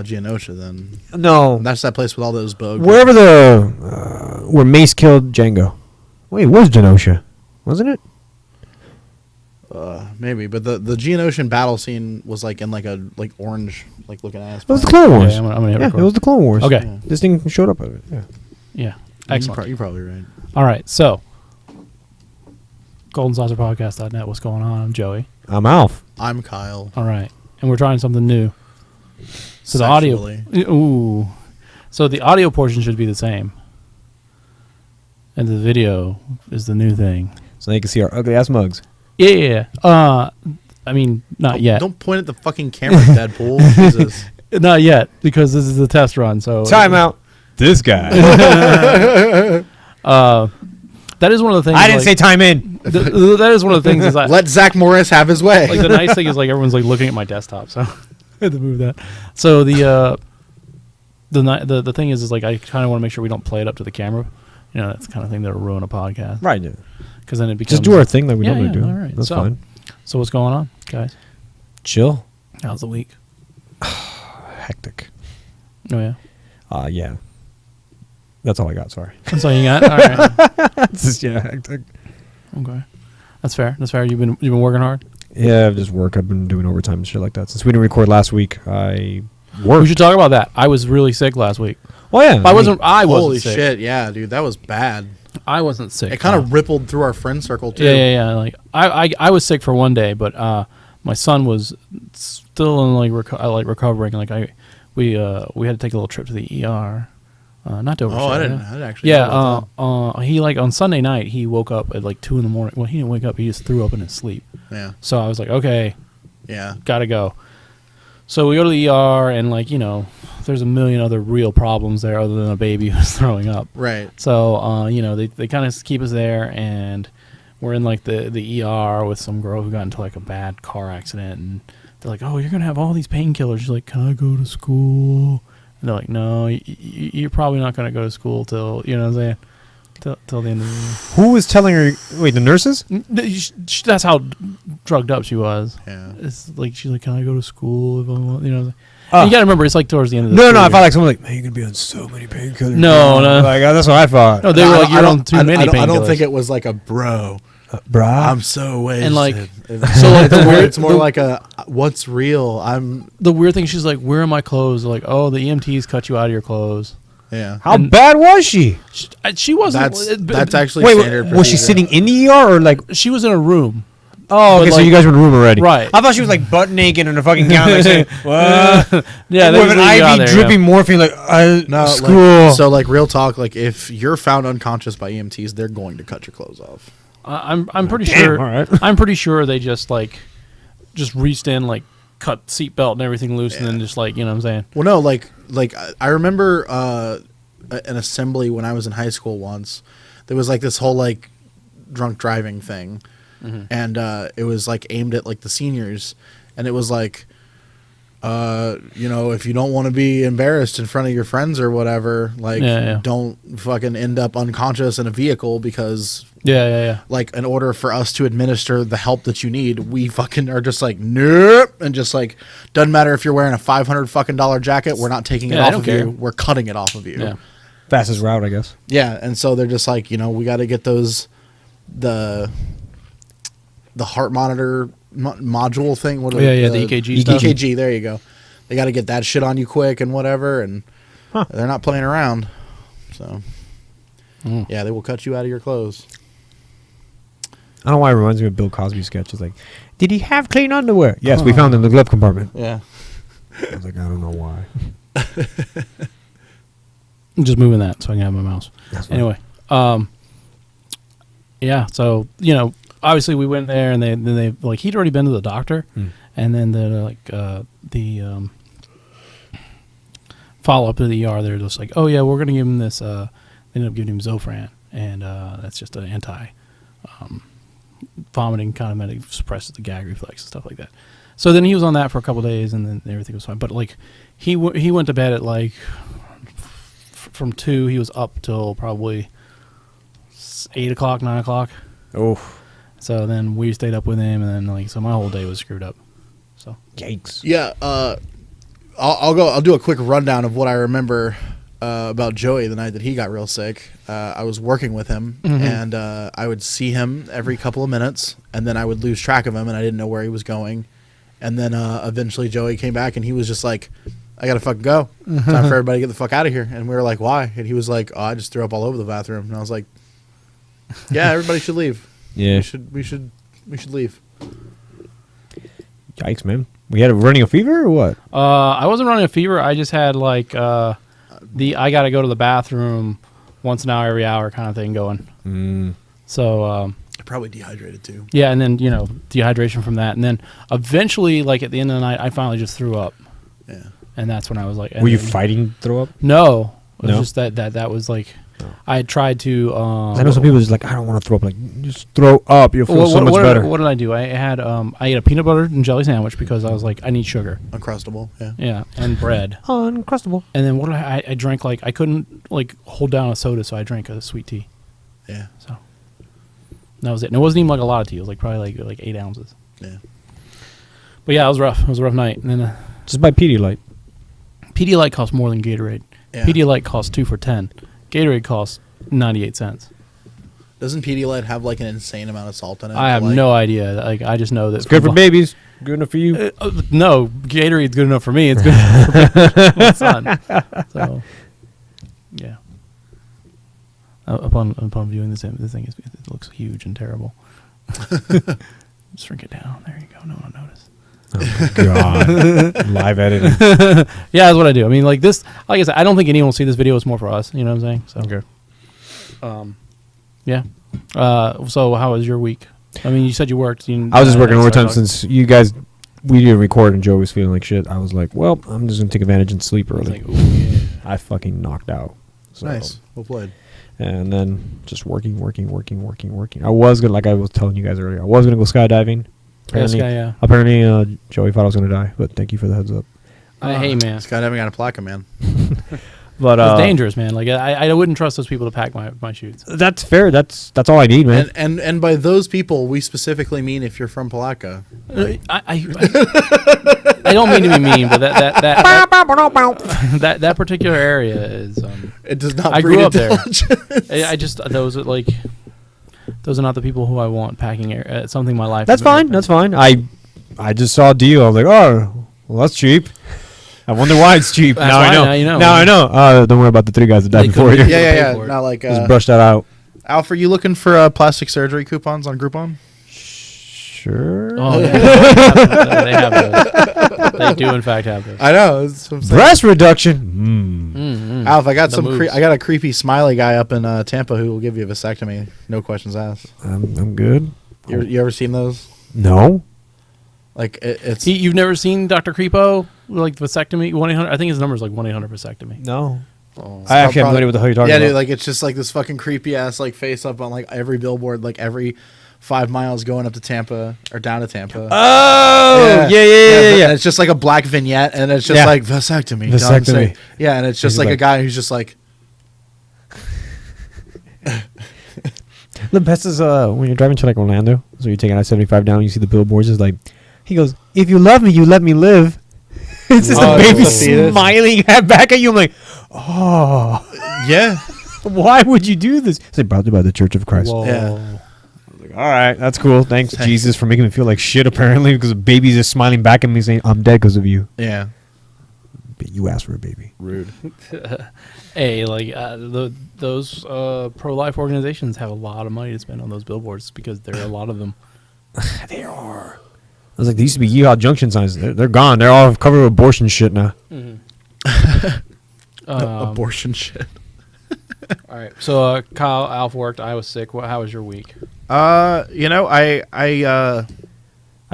Genosha, then. No. That's that place with all those bugs. Wherever where Mace killed Django. Wait, it was Genosha, wasn't it? Maybe, but the Geonosian battle scene was like in like a orange looking ass. It was the Clone Wars. Yeah, I'm gonna hit Yeah, record. it was the Clone Wars. Okay. Yeah. This thing showed up. Yeah. Yeah. Excellent. You're probably right. All right. So, GoldenSaucerPodcast.net. What's going on? I'm Joey. I'm Alf. I'm Kyle. All right. And we're trying something new. So the audio. Sexually. Ooh. So the audio portion should be the same. And the video is the new thing. So they can see our ugly ass mugs. Yeah. I mean, not yet. Don't point at the fucking camera, Deadpool. Jesus. Not yet, because this is the test run. So Time out. This guy. that is one of the things. I didn't say time in. That is one of the things. Is Let Zach Morris have his way. like the nice thing is like everyone's like looking at my desktop, so I had to move that. So the thing is like I kind of want to make sure we don't play it up to the camera. You know, that's the kind of thing that'll ruin a podcast. Right. Because then it becomes Just do our thing like we Yeah, normally do. all right. That's So- fine. So what's going on, guys? Chill. How's the week? Hectic. Oh yeah, Yeah. That's all I got. Sorry. that's all you got. All right, hectic. okay, that's fair. That's fair. You've been working hard. Yeah, just work. I've been doing overtime and shit like that. Since we didn't record last week, I worked. We should talk about that. I was really sick last week. Oh yeah. I wasn't Holy sick. shit, yeah, dude, that was bad. I wasn't sick. It kind of rippled through our friend circle too. Yeah. Like I was sick for one day, but my son was still in recovering. Like we had to take a little trip to the ER. Not to overshare. Oh, I didn't actually. Yeah. know about He on Sunday night he woke up at like 2 a.m. Well, he didn't wake up. He just threw up in his sleep. that. Yeah. So I was like, okay, Yeah. gotta go. So we go to the ER, and there's a million other real problems there other than a baby who's throwing up. Right. So they kind of keep us there, and we're in like the ER with some girl who got into like a bad car accident, and they're like, "Oh, you're gonna have all these painkillers." She's like, "Can I go to school?" And they're like, "No, you're probably not gonna go to school till what I'm saying, till the end of the year." Who was telling her? Wait, the nurses? That's how drugged up she was. Yeah. It's like she's like, "Can I go to school if I want?" And Oh. you gotta remember, it's like towards the end of the No, school I year. felt like someone like, man, you're gonna be on so many painkillers. No. Like that's what I thought. No, they were like, "You're on too many painkillers." I don't think it was like a bro. Brah. I'm so wasted. And, like, so like it's more like a what's real. The weird thing, she's like, "Where are my clothes?" They're like, "Oh, the EMTs cut you out of your clothes." Yeah. How bad was she? She wasn't. That's actually Wait, standard. was she procedure. sitting in the ER or like? She was in a room. Oh, okay, But, so like- you guys were in the room already, Right. I thought she was like butt naked in a fucking gown, like saying, "What?" Yeah, they with an just leave you out IV there, dripping morphine, like No, school. so like real talk, like if you're found unconscious by EMTs, they're going to cut your clothes off. I'm pretty Damn, sure. all right. I'm pretty sure they just reached in, like cut seatbelt and everything loose, and then just what I'm saying. Well, no, like I remember an assembly when I was in high school once. There was like this whole like drunk driving thing, and it was like aimed at like the seniors, and it was like, if you don't want to be embarrassed in front of your friends or whatever, like don't fucking end up unconscious in a vehicle because. Yeah. Like, in order for us to administer the help that you need, we fucking are just like, nope. And just like, doesn't matter if you're wearing a $500 fucking jacket, we're not taking it I off don't of care. you. We're cutting it off of you. Yeah. Fastest route, I guess. Yeah. And so they're just like, we got to get the heart monitor module thing. What the EKG stuff. EKG, there you go. They got to get that shit on you quick and whatever. And they're not playing around. So, yeah, they will cut you out of your clothes. I don't know why it reminds me of Bill Cosby's sketch. It's like, did he have clean underwear? Yes, we found them in the glove compartment. Yeah. I was like, I don't know why. I'm just moving that so I can have my mouse. That's fine. Anyway, yeah. So obviously we went there, and they like he'd already been to the doctor, and then the follow up to the ER. They're just like, oh yeah, we're gonna give him this. They ended up giving him Zofran, and that's just an anti vomiting kind of medic, suppresses the gag reflex and stuff like that. So then he was on that for a couple of days, and then everything was fine. But like he went to bed at like from 2. He was up till probably 8 o'clock, 9 o'clock. Oh, So then we stayed up with him, and then so my whole day was screwed up. So yikes! Yeah. I'll do a quick rundown of what I remember about Joey the night that he got real sick. I was working with him, and I would see him every couple of minutes, and then I would lose track of him, and I didn't know where he was going. And then eventually Joey came back, and he was just like, I gotta fucking go. Time for everybody to get the fuck out of here. And we were like, why? And he was like, oh, I just threw up all over the bathroom. And I was like, yeah, everybody should leave. Yeah. We should leave. Yikes, man. We had a running a fever or what? I wasn't running a fever. I just had like I gotta go to the bathroom once an hour every hour kind of thing going. So Probably dehydrated too. yeah, and then dehydration from that, and then eventually like at the end of the night, I finally just threw up, Yeah. and that's when I was like, Were you fighting throw up? No, it was No? just that was like I had tried to. I know some people just like, I don't want to throw up. Like, just throw up. You'll feel so much better. What did I do? I ate a peanut butter and jelly sandwich because I was like, I need sugar. Uncrustable. Yeah. Yeah, and bread. Uncrustable. And then what did I drank like I couldn't like hold down a soda, so I drank a sweet tea. Yeah. So that was it. And it wasn't even like a lot of tea. It was like probably like 8 ounces. Yeah. But yeah, it was rough. It was a rough night. And then Just buy Pedialyte. Pedialyte costs more than Gatorade. Yeah. Pedialyte costs 2 for $10. Gatorade costs 98 cents. Doesn't Pedialyte have like an insane amount of salt in it? I have Like, no idea. Like I just know that It's good for babies. Good enough for you. No, Gatorade's good enough for me. It's good enough for my son. So, yeah. Upon viewing this thing, it looks huge and terrible. Shrink it down. There you go. No one will notice. Oh my god. Live editing. Yeah, that's what I do. I mean, like this. Like I said, I don't think anyone will see this video. It's more for us. You know what I'm saying? So, Okay. yeah. So how was your week? I mean, you said you worked. I was just working overtime since you guys, we didn't record and Joe was feeling like shit. I was like, well, I'm just going to take advantage and sleep I was early. like, ooh, yeah. I fucking knocked out. So, Nice. Well played. And then just working. I was going to, like I was telling you guys earlier, I was going to go skydiving. This guy, yeah. Apparently, Joey thought I was going to die, but thank you for the heads up. Hey, man. Skydiving on a placa, man. But It's dangerous, man. Like I wouldn't trust those people to pack my chutes. that's fair. That's all I need, man. And by those people, we specifically mean if you're from Palatka. I don't mean to be mean, but that particular area is. It does not. I breed grew up there. intelligence. I just those are like those are not the people who I want packing something in my life. That's fine. That's fine. I just saw a deal. I was like, oh, well, that's cheap. I wonder why it's cheap. That's now why, I know. now you know. Now I know. Don't worry about the 3 guys that died They before couldn't- you. pay Yeah. for it. Not like Just brush that out. Alf, are you looking for plastic surgery coupons on Groupon? Sure. Oh yeah, they have those. They do in fact have those. I know. That's what I'm saying. Breast reduction. Alf, I got The moves. I got a creepy smiley guy up in Tampa who will give you a vasectomy, no questions asked. I'm good. You ever seen those? No. Like it's You've never seen Dr. Creepo like vasectomy 1-800? I think his number is like 1-800 vasectomy. No. oh, I actually have no idea what the hell you're talking yeah, about. dude, like it's just like this fucking creepy ass like face up on like every billboard, like every 5 miles going up to Tampa or down to Tampa. Oh, yeah. And it's just like a black vignette, and it's just Yeah. like vasectomy. Vasectomy. done, say- Yeah, and it's just He's like a like- guy who's just like, The best is when you're driving to like Orlando, so you're taking I-75 down, you see the billboards. It's like, he goes, "If you love me, you let me live." It's just Oh, a baby it's a fetus. smiling back at you. I'm like, oh, yeah, why would you do this? It's like, brought to you by the Church of Christ. Whoa. Yeah. All right, that's cool. Thanks, Jesus, for making me feel like shit. Apparently, because the baby's just smiling back at me, saying, "I'm dead because of you." yeah, But you asked for a baby. rude. Hey, like those pro-life organizations have a lot of money to spend on those billboards because there are a lot of them. They are. I was like, these used to be Yeehaw Junction signs. They're gone. They're all covered with abortion shit now. Abortion shit. All right. So Kyle, Alf worked. I was sick. How was your week? You know, I I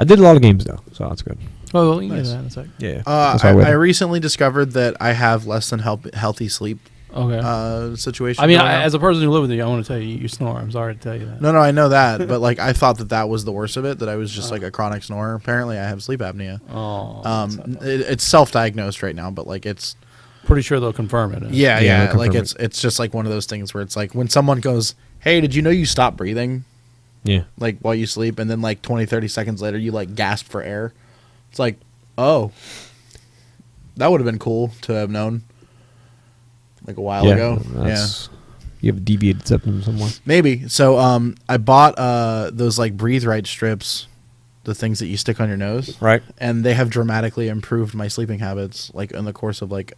did a lot of games though, so that's good. Oh, well, you can Nice. get that in a sec. Yeah. I recently discovered that I have less than healthy sleep Okay. situation. I mean, going on. as a person who lives with you, I want to tell you, you snore. I'm sorry to tell you that. No, I know that, but like I thought that was the worst of it. That I was just like a chronic snorer. Apparently, I have sleep apnea. Oh. It's self-diagnosed right now, but like it's Pretty sure they'll confirm it. Yeah, they'll like confirm it's just like one of those things where it's like when someone goes, "Hey, did you know you stop breathing Yeah. like while you sleep?" and then like 20-30 seconds later you like gasp for air. It's like, "Oh. That would have been cool to have known, like a while ago. Yeah, you have a deviated septum somewhere. maybe. So I bought those like Breathe Right strips, the things that you stick on your nose, Right. and they have dramatically improved my sleeping habits. Like in the course of like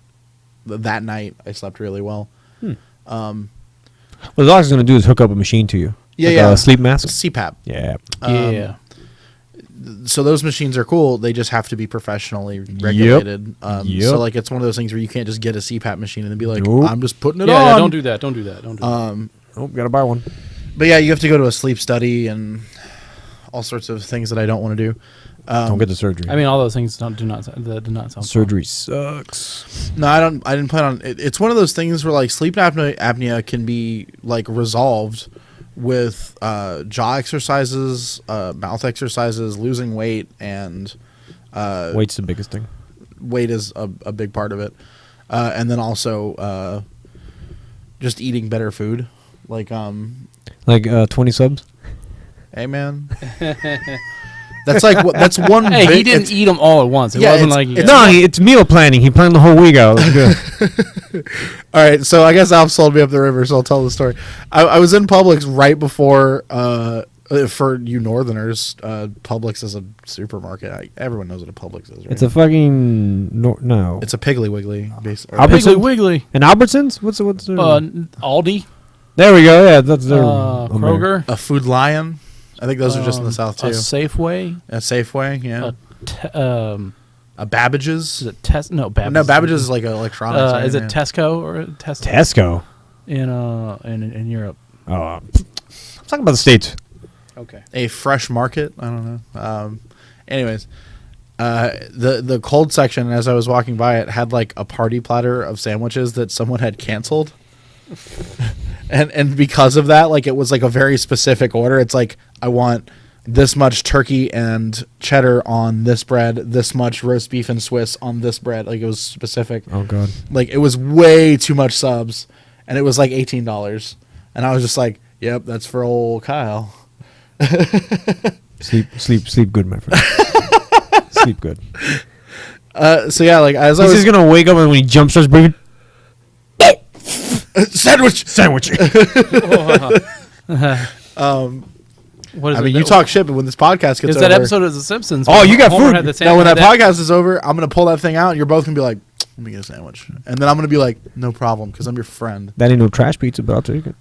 that night, I slept really well. What the doctor's gonna do is hook up a machine to you. Yeah, like yeah. A sleep mask. CPAP. Yeah. Yeah. So those machines are cool. They just have to be professionally regulated. Yep. So like it's one of those things where you can't just get a CPAP machine and then be like, Nope. I'm just putting it Yeah, on. yeah, don't do that. Don't do that. Don't do that. Oh, gotta buy one. But yeah, you have to go to a sleep study and all sorts of things that I don't want to do. Don't get the surgery. I mean, all those things do not sound fun. surgery sucks. No, I didn't plan on it. It's one of those things where like sleep apnea can be like resolved with jaw exercises, mouth exercises, losing weight, and Weight's the biggest thing. weight is a big part of it. And then also just eating better food. Like 20 subs. hey man. That's like that's one. Hey, bit, he didn't eat them all at once. It Yeah, wasn't it's- like it's- No, it's meal planning. He planned the whole week out. It was good. All right, so I guess Alf sold me up the river, so I'll tell the story. I was in Publix right before, for you Northerners, Publix is a supermarket. Everyone knows what a Publix is, right? It's a fucking no. It's a Piggly Wiggly. Basically. Albertsons? Piggly Wiggly. And Albertsons. What's the? Aldi. There we go. Yeah, that's their Kroger. A Food Lion. I think those are just in the South, too. A Safeway. A Safeway, yeah. A Babbage's. Is it No, Babbage. No, Babbage's is like electronics. Right? Is it Yeah. Tesco or Tesco? Tesco. In Europe. Oh, I'm talking about the States. Okay. A Fresh Market. I don't know. Anyways, the cold section, as I was walking by it, had like a party platter of sandwiches that someone had canceled. and because of that, like it was like a very specific order. It's like, I want this much turkey and cheddar on this bread, this much roast beef and Swiss on this bread. Like it was specific. Oh god. Like it was way too much subs, and it was like $18. And I was just like, yep, that's for old Kyle. Sleep good, my friend. Sleep good. So yeah, like as I was He's gonna wake up and when he jump starts breathing. sandwich. What is I it? mean, you talk shit, but when this podcast gets It's over, that episode of The Simpsons. Oh, when you got Homer food. had the now when that sandwich- podcast is over, I'm gonna pull that thing out, and you're both gonna be like, "Let me get a sandwich," and then I'm gonna be like, "No problem," because I'm your friend. That ain't no trash pizza, but I'll take it.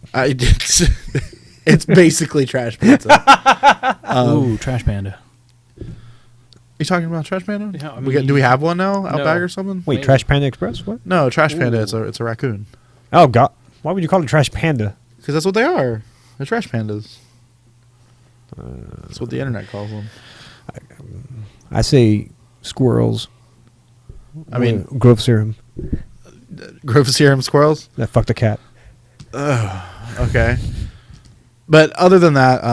It's basically trash pizza. Ooh, Trash Panda. You talking about Trash Panda? Yeah, I Do we have one now? Outback No. or something? Wait, Maybe. Trash Panda Express? What? No, Trash Panda. It's a raccoon. Oh god. Why would you call it Trash Panda? Because that's what they are. They're trash pandas. That's what the internet calls them. I say squirrels. I mean, growth serum. Grove Serum squirrels. That fucked the cat. Okay. But other than that,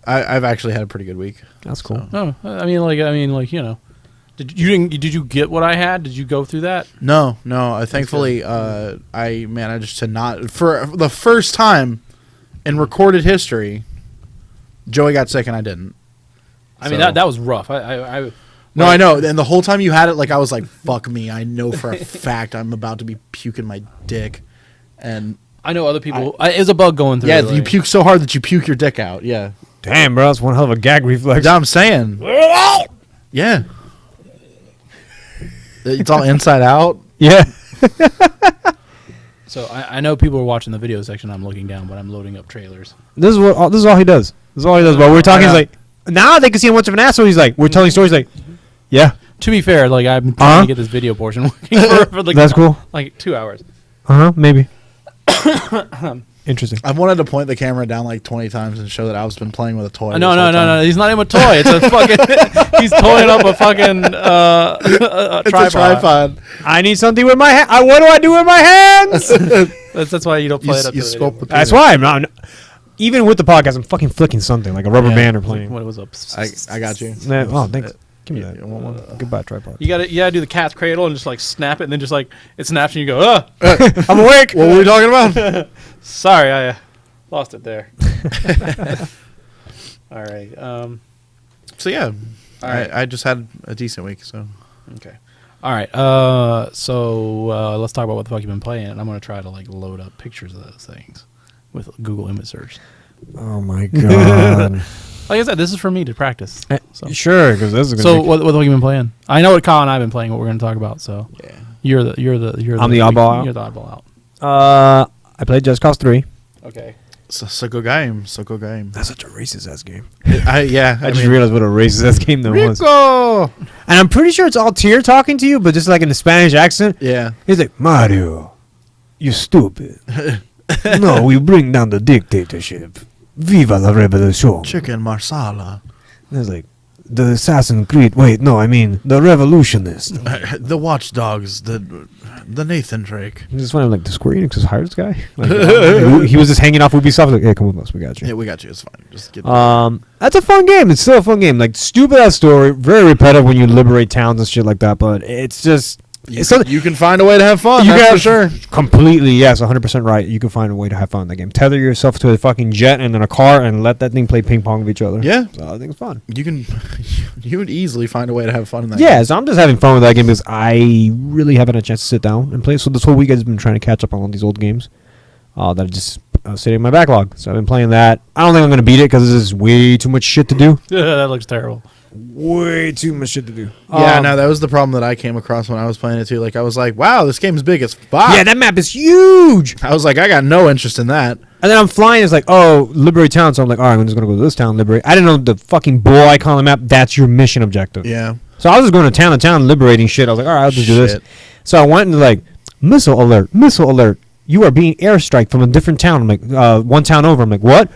I've actually had a pretty good week. That's cool. Oh, I mean, you know, did you get what I had? Did you go through that? No. Thankfully, I managed to not, for the first time in recorded history, Joey got sick and I didn't. I mean, So- that was rough. I No, I know. And the whole time you had it, like I was like, "Fuck me! I know for a fact I'm about to be puking my dick." And I know other people. It was a bug going through. yeah, like- you puke so hard that you puke your dick out. Yeah, Damn, bro, that's one hell of a gag reflex. that's what I'm saying. Yeah, it's all inside out. Yeah. So I know people are watching the video section. I'm looking down, but I'm loading up trailers. This is all he does. This is all he does. But we're talking, he's like, now they can see how much of an asshole he's like. We're telling stories like, yeah. To be fair, like I've been trying to get this video portion working for like That's cool. like 2 hours. Maybe. Interesting. I've wanted to point the camera down like 20 times and show that I've been playing with a toy. No, this whole time. He's not even a toy. It's a fucking. He's toying up a fucking a It's tripod. a tripod. I need something with my hand. What do I do with my hands? That's why you don't play it up. You to the sculpt video. the That's penis. why I'm not. Even with the podcast, I'm fucking flicking something like a rubber Yeah. band or playing. What it was up. I got you. Oh, thanks. Give me that. You want one? Goodbye, tripod. You gotta do the cat's cradle and just like snap it, and then just like it snaps and you go, oh, I'm awake. What were we talking about? sorry, I lost it there. All right. So yeah, All right. I just had a decent week. So Okay. All right. So let's talk about what the fuck you've been playing. And I'm gonna try to like load up pictures of those things with Google image search. Oh my god. Like I said, this is for me to practice. So, Sure, because this is so gonna what have you been playing? I know what Kyle and I've been playing. What we're gonna talk about. So Yeah. you're the I'm the oddball out? You're the oddball out. I played Just Cause 3. Okay. It's a good game. It's a good game. That's such a racist ass game. I just realized what a racist ass game that was. Rico! And I'm pretty sure it's all Tyr talking to you, but just like in the Spanish accent. Yeah. He's like, Mario, you stupid. No, we bring down the dictatorship. Viva la revolution. Chicken marsala. And it's like, the Assassin Creed. Wait, no, I mean, the revolutionist. The watchdogs. The Nathan Drake. I just wondering, like, the Square Enix has hired this guy? Like, he was just hanging off Ubisoft. Like, hey, come with us. We got you. Yeah, we got you. It's fine. Just get That's a fun game. It's still a fun game. Like, stupid ass story. Very repetitive when you liberate towns and shit like that. But it's just... You can find a way to have fun. You That's got for sure. Completely, yes, 100% right. You can find a way to have fun in that game. Tether yourself to a fucking jet and then a car and let that thing play ping pong with each other. Yeah. So I think it's fun. You would easily find a way to have fun in that. Yeah, so I'm just having fun with that game because I really haven't had a chance to sit down and play. So this whole week I've been trying to catch up on all these old games that are just sitting in my backlog. So I've been playing that. I don't think I'm going to beat it because this is way too much shit to do. That looks terrible. Way too much shit to do. Yeah, no, that was the problem that I came across when I was playing it too. Like, I was like, wow, this game's big as fuck. Yeah, that map is huge. I was like, I got no interest in that. And then I'm flying. It's like, oh, liberate town. So I'm like, all right, I'm just going to go to this town, liberate. I didn't know the fucking bull icon on the map. That's your mission objective. Yeah. So I was just going to town, liberating shit. I was like, all right, I'll just do this. Shit. So I went and like, missile alert, missile alert. You are being airstrike from a different town. I'm like, one town over. I'm like, what?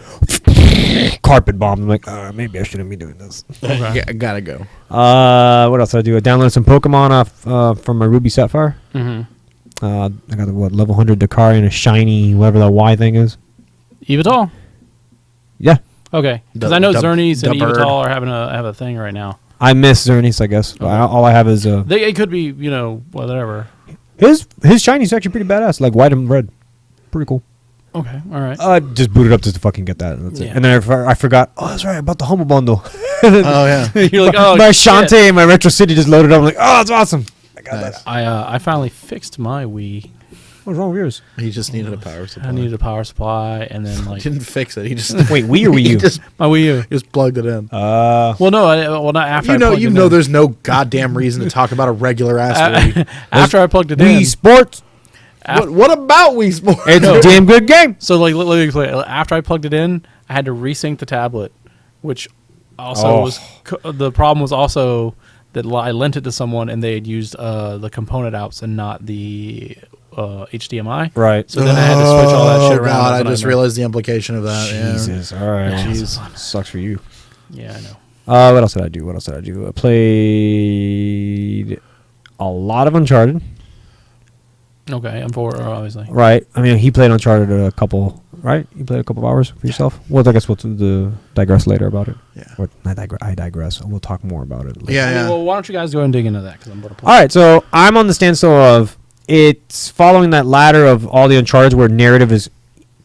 Carpet bomb. I'm like, maybe I shouldn't be doing this. Okay. Yeah, I gotta go. What else did I do? I downloaded some Pokemon off from my Ruby Sapphire. Mm-hmm. I got the level 100 Dakari and a shiny whatever the Y thing is. Evital? Yeah. Okay. Because The- I know the- Xerneas and the bird. Evital are have a thing right now. I miss Xerneas, I guess. But all I have is It could be, whatever. his shiny's actually pretty badass, like white and red. Pretty cool. Okay. All right. I just booted up just to fucking get that. And that's it. Yeah. And then I forgot. Oh, that's right. I bought the Humble Bundle. Oh yeah. You're like, oh, my shit. Shantae and my Retro City just loaded up. I'm like, oh, that's awesome. I got Nice. that. I finally fixed my Wii. What's wrong with yours? He just needed a power supply. I needed a power supply, and then He like didn't fix it. He just Wait, Wii or Wii he U? just my Wii U. plugged it in. Well, no, not after. You I plugged it know, in. there's no goddamn reason to talk about a regular ass Wii. After I plugged it in. Wii Sports. What about Wii Sports? It's a damn good game. So like, let me explain. After I plugged it in, I had to resync the tablet, which also was the problem was also that I lent it to someone and they had used the component outs and not the HDMI. Right. So then I had to switch all that shit around. God, It was I a just nightmare. realized the implication of that. Jesus. All right. Jeez. Sucks for you. Yeah, I know. What else did I do? I played a lot of Uncharted. Okay, I'm for obviously. Right. I mean, he played Uncharted a couple. Right. You played a couple of hours for yourself. Well, I guess we'll digress later about it. Yeah. Or I digress. We'll talk more about it later. Yeah. Well, why don't you guys go and dig into that? Because I'm going to play. All right, so I'm on the standstill of it's following that ladder of all the Uncharted where narrative is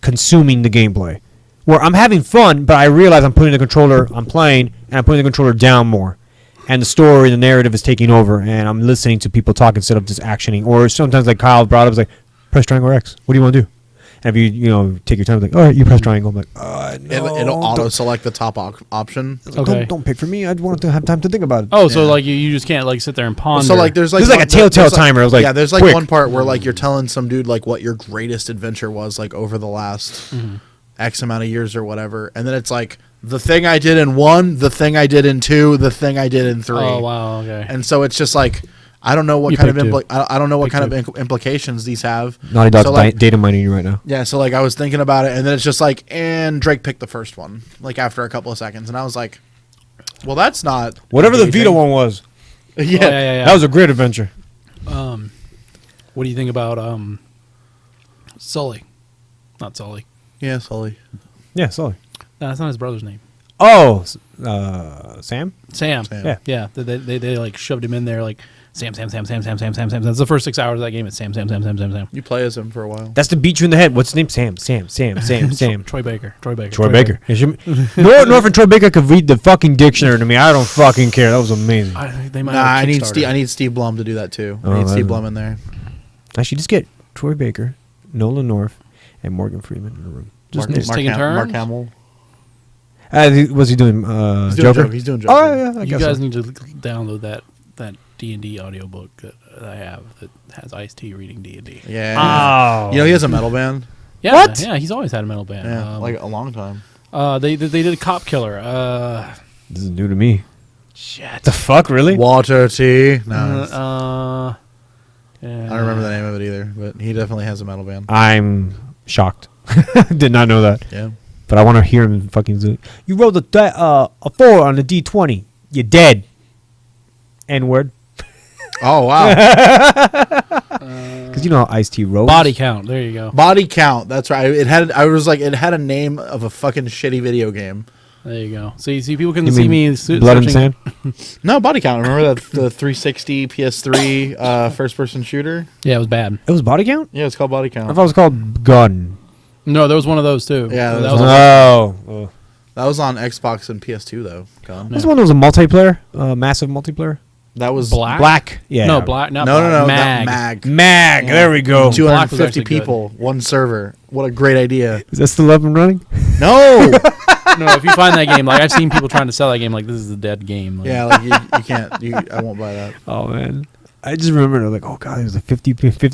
consuming the gameplay. Where I'm having fun, but I realize I'm playing, and I'm putting the controller down more. And the story, the narrative is taking over, and I'm listening to people talk instead of just actioning. Or sometimes, like Kyle brought up, it's like, press triangle or X. What do you want to do? And if you take your time, like, all right, you press triangle. I'm like, no. It'll auto select the top option. Okay. Don't pick for me. I want to have time to think about it. Oh, so Yeah. like you just can't like sit there and ponder. So like there's like This is like a telltale timer. I was like, yeah, there's like quick. one part where like you're telling some dude like what your greatest adventure was like over the last X amount of years or whatever, and then it's like the thing I did in 1, the thing I did in 2, the thing I did in 3. Oh wow, okay. And so it's just like I don't know what You kind of pick two. I don't know what Pick kind two. of implications these have. Naughty Dog's So, like, data mining you right now. yeah, so like I was thinking about it, and then it's just like, and Drake picked the first one, like after a couple of seconds, and I was like, well, that's not Whatever the engaging. Vita one was, Oh, yeah. that was a great adventure. What do you think about Sully? Not Sully. Yeah, Sully. Yeah, sorry. No, that's not his brother's name. Oh, Sam? Sam. Sam. Yeah. Yeah. They like shoved him in there like Sam. That's the first 6 hours of that game. It's Sam. You play as him for a while. That's to beat you in the head. What's his name? Sam. Troy Baker. North and Troy Baker could read the fucking dictionary to me. I don't fucking care. That was amazing. They might I have need Kickstarter. I need Steve Blum to do that too. Oh, I need Steve that's- Blum in there. Actually, just get Troy Baker, Nolan North, and Morgan Freeman in the room. Just Just taking turns? Mark Hamill. what's he doing? He's doing Joker? Joker. He's doing Joker. Oh, yeah. I You guess guys so. need to download that D&D audiobook that I have that has Ice-T reading D&D. Yeah. Oh. You know he has a metal band. Yeah, What? Yeah, he's always had a metal band. Yeah, like a long time. They did a Cop Killer. This is new to me. Shit. The fuck, really? Water Tea. No, Yeah. I don't remember the name of it either, but he definitely has a metal band. I'm shocked. Did not know that. Yeah. But I want to hear him fucking do it. You rolled a 4 on the D20. You're dead. N-word. Oh wow. Because you know how Ice-T rolls. Body Count. There you go. Body Count. That's right. It had a name of a fucking shitty video game. There you go. So you see, people can You see mean me Blood and searching- Sand? No, Body Count. Remember that the 360 PS3 first-person shooter? Yeah, it was bad. It was Body Count? Yeah, it's called Body I Count. thought it was called Gun. No, there was one of those too. Yeah, that there's was one. Oh. That was on Xbox and PS2 though. Gone. What's the one that was a multiplayer? Massive multiplayer? That was Black. Black. Yeah. No, black. Not No, black. no, Mag. Mag. Mag. Yeah. There we go. Black was 250 actually good. people, one server. What a great idea. Is that still up and running? No. No, if you find that game, like I've seen people trying to sell that game, like this is a dead game. Like, Yeah, like you can't. I won't buy that. Oh, man. I just remember, like, oh, God, it was a 50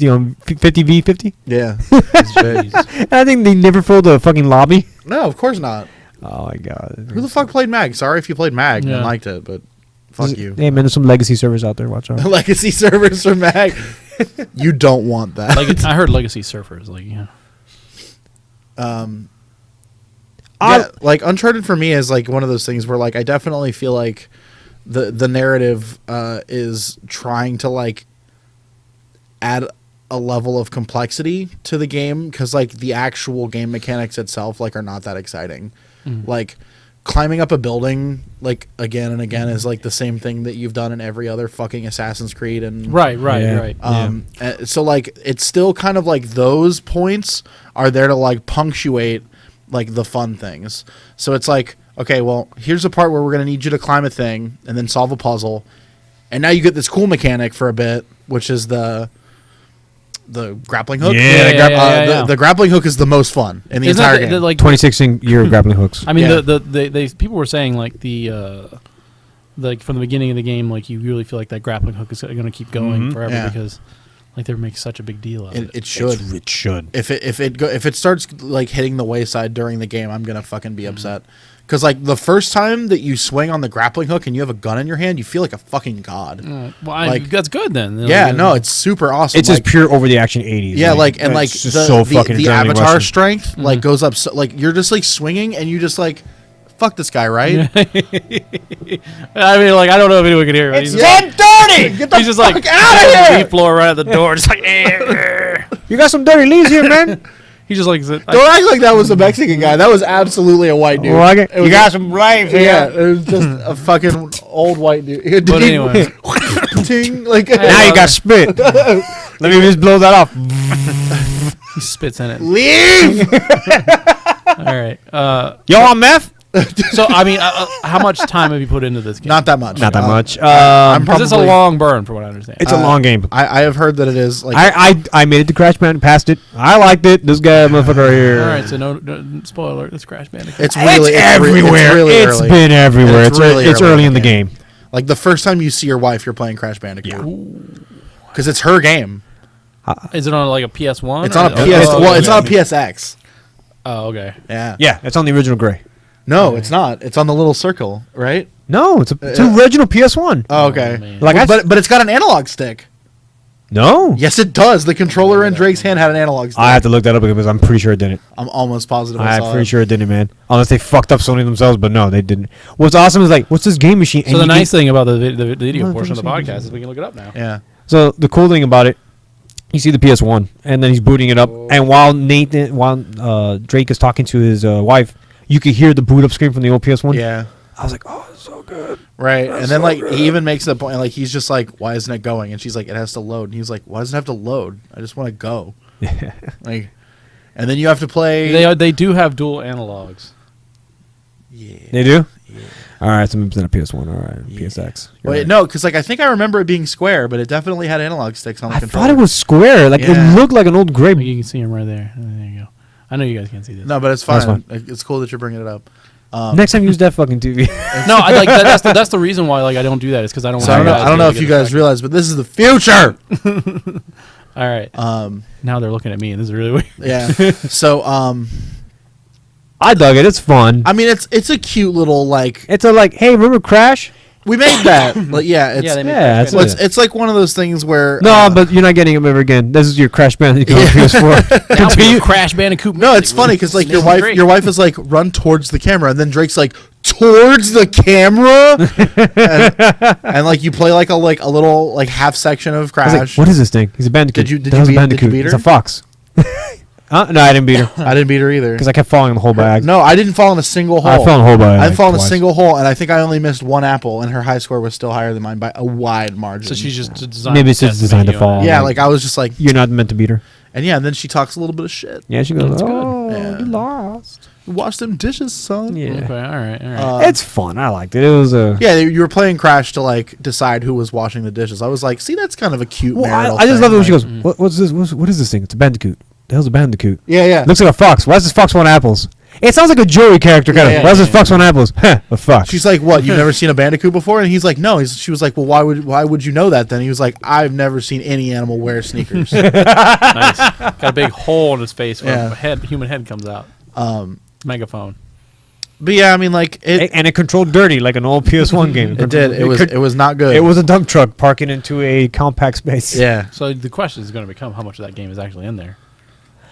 on 50v50. Yeah. It's big. And I think they never filled a fucking lobby. No, of course not. Oh, my God. Who the fuck played Mag? Sorry if you played Mag Yeah. and liked it, but fuck you. Hey, man, there's some legacy servers out there. Watch out. Legacy servers for Mag. You don't want that. I heard Legacy Surfers. Like, yeah. Yeah, like Uncharted for me is like one of those things where like I definitely feel like the narrative is trying to like add a level of complexity to the game because like the actual game mechanics itself like are not that exciting. Like climbing up a building like again and again is like the same thing that you've done in every other fucking Assassin's Creed and Right. Yeah. so like it's still kind of like those points are there to like punctuate like the fun things. So it's like, okay, well, here's the part where we're going to need you to climb a thing and then solve a puzzle. And now you get this cool mechanic for a bit, which is the grappling hook. Yeah. The grappling hook is the most fun in the Isn't entire that game. like 26-year grappling hooks. I mean, Yeah. they people were saying like like from the beginning of the game, like you really feel like that grappling hook is going to keep going forever Yeah. because like they make such a big deal out of it. It should. It should. If it starts like hitting the wayside during the game, I'm gonna fucking be upset. Because like the first time that you swing on the grappling hook and you have a gun in your hand, you feel like a fucking god. Well, like- that's good then. Yeah, no, it's super awesome. It's like, just pure over the action 80s. yeah, like and like it's just so fucking the adrenaline avatar rushing. strength like goes up. So, like you're just like swinging and you just like fuck this guy, right? I mean, like I don't know if anyone can hear. It's dead dirty. Get the He's just fuck like out of here! leaf blower right at the door, just like. "Eh." You got some dirty leaves here, man. He's just like. Don't act like that was a Mexican guy. That was absolutely a white dude. Well, It was you got some leaves here. Yeah, it was just a fucking old white dude. But anyway. Ting, like Now you got spit. Let me just blow that off. He spits in it. leave. All right. Yo, on meth? So I mean, how much time have you put into this game? Not that much. Not that much. I'm Because it's a probably- long burn, from what I understand. It's a long game. I have heard that it is like I made it to Crash Bandicoot, passed it. I liked it. This guy, motherfucker, right here. All right, so no spoiler. It's Crash Bandicoot. it's really It's everywhere. really It's early. been everywhere. It's really It's early early in the game. Like the first time you see your wife, you're playing Crash Bandicoot. Because it's her game. Is it on like a PS1? It's on a or- PS. Oh, Well, it's okay. on a PSX. Oh, okay. Yeah. Yeah, it's on the original gray. No, it's not. It's on the little circle, right? No, it's the original PS1. Oh, okay. man. Like Well, I- but it's got an analog stick. No. Yes, it does. The controller in Drake's hand had an analog stick. I have to look that up because I'm pretty sure it didn't. I'm almost positive. I I'm saw pretty it. sure it didn't, man. Unless they fucked up Sony themselves, but no, they didn't. What's awesome is like, what's this game machine? So the nice thing about the video Motherfucker portion of the said podcast is we can look it up now. Yeah. So the cool thing about it, you see the PS1, and then he's booting it up, and while Drake is talking to his wife, you can hear the boot up screen from the old PS1. Yeah. I was like, oh, it's so good. Right. And then like he even makes the point, like he's just like, why isn't it going? And she's like, it has to load. And he's like, why does it have to load? I just want to go. Like, and then you have to play. They do have dual analogs. Yeah. They do? Yeah. All right, so maybe it's not a PS1. All right, Yeah. PSX. Wait, right. no, because like I think I remember it being square, but it definitely had analog sticks on the I controller. thought it was square. Like Yeah. it looked like an old gray. You can see him right there. There you go. I know you guys can't see this. No, but it's That's fine. fine. It's cool that you're bringing it up. Next time, use that fucking TV. No, I like that's the reason why like I don't do that. Is because I don't. So I don't know if you guys realize, but this is the future. All right. Now they're looking at me, and this is really weird. Yeah. So I dug it. It's fun. I mean, it's a cute little like It's a like, hey, remember Crash? we made that. Like, yeah, it's they made Yeah, Crash it's well, Bandicoot. it's like one of those things where No, but you're not getting him ever again. This is your Crash Bandicoot on PS4. Now we Continue. have Crash Bandicoot. no, it's music. funny because like This is great. your wife is like run towards the camera, and then Drake's like towards the camera, and like you play like a little like half section of I was Crash. like, what is this thing? He's a Bandicoot. Did you That was a beat- Bandicoot. did you beat It's her? a fox. No, I didn't beat her I didn't beat her either because I kept falling in the hole by accident. No, I didn't fall in a single hole. I fell in the hole by I like, fell in a twice. single hole, and I think I only missed one apple, and her high score was still higher than mine by a wide margin. So she's just designed. Maybe it's to just test designed to you fall. on yeah, like- like I was just like, You're not meant to beat her. and yeah, and then she talks a little bit of shit. Yeah, she goes, That's good. oh, Yeah. you lost. Wash them dishes, son. Yeah. Okay, all right. It's fun. I liked it. It was a... Yeah, you were playing Crash to like decide who was washing the dishes. I was like, see, that's kind of a cute. Well, marital I just thing. love it when she Like, goes, what's this? What is this thing? It's a Bandicoot. The hell's a Bandicoot? yeah, yeah. Looks like a fox. Why does this fox want apples? It sounds like a Joey character kind of. Yeah, Why does yeah, this fox want apples? Heh, a fox. She's like, what? You've never seen a Bandicoot before? And he's like, no. She was like, well, why would you know that then? He was like, I've never seen any animal wear sneakers. Nice. Got a big hole in his face where Yeah. a human head comes out. Megaphone. But yeah, I mean, like and it controlled dirty like an old PS1 game. it did. It was not good. It was a dump truck parking into a compact space. Yeah, So the question is going to become how much of that game is actually in there.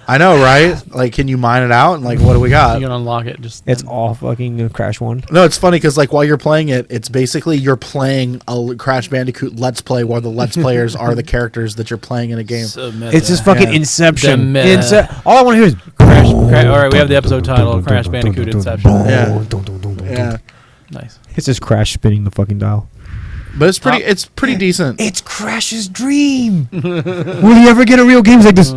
I know, right? Like, can you mine it out? And like, what do we got? You can unlock it. Just It's all fucking Crash 1. No, it's funny because like while you're playing it, it's basically you're playing a Crash Bandicoot Let's Play while the Let's Players are the characters that you're playing in a game. So meta. It's just fucking Yeah. Inception. The meta. All I want to hear is... All right, we have the episode title: Crash Bandicoot Inception. Yeah. Yeah, Nice. It's just Crash spinning the fucking dial. but it's pretty decent. It's Crash's dream. Will he ever get a real game? He's like this.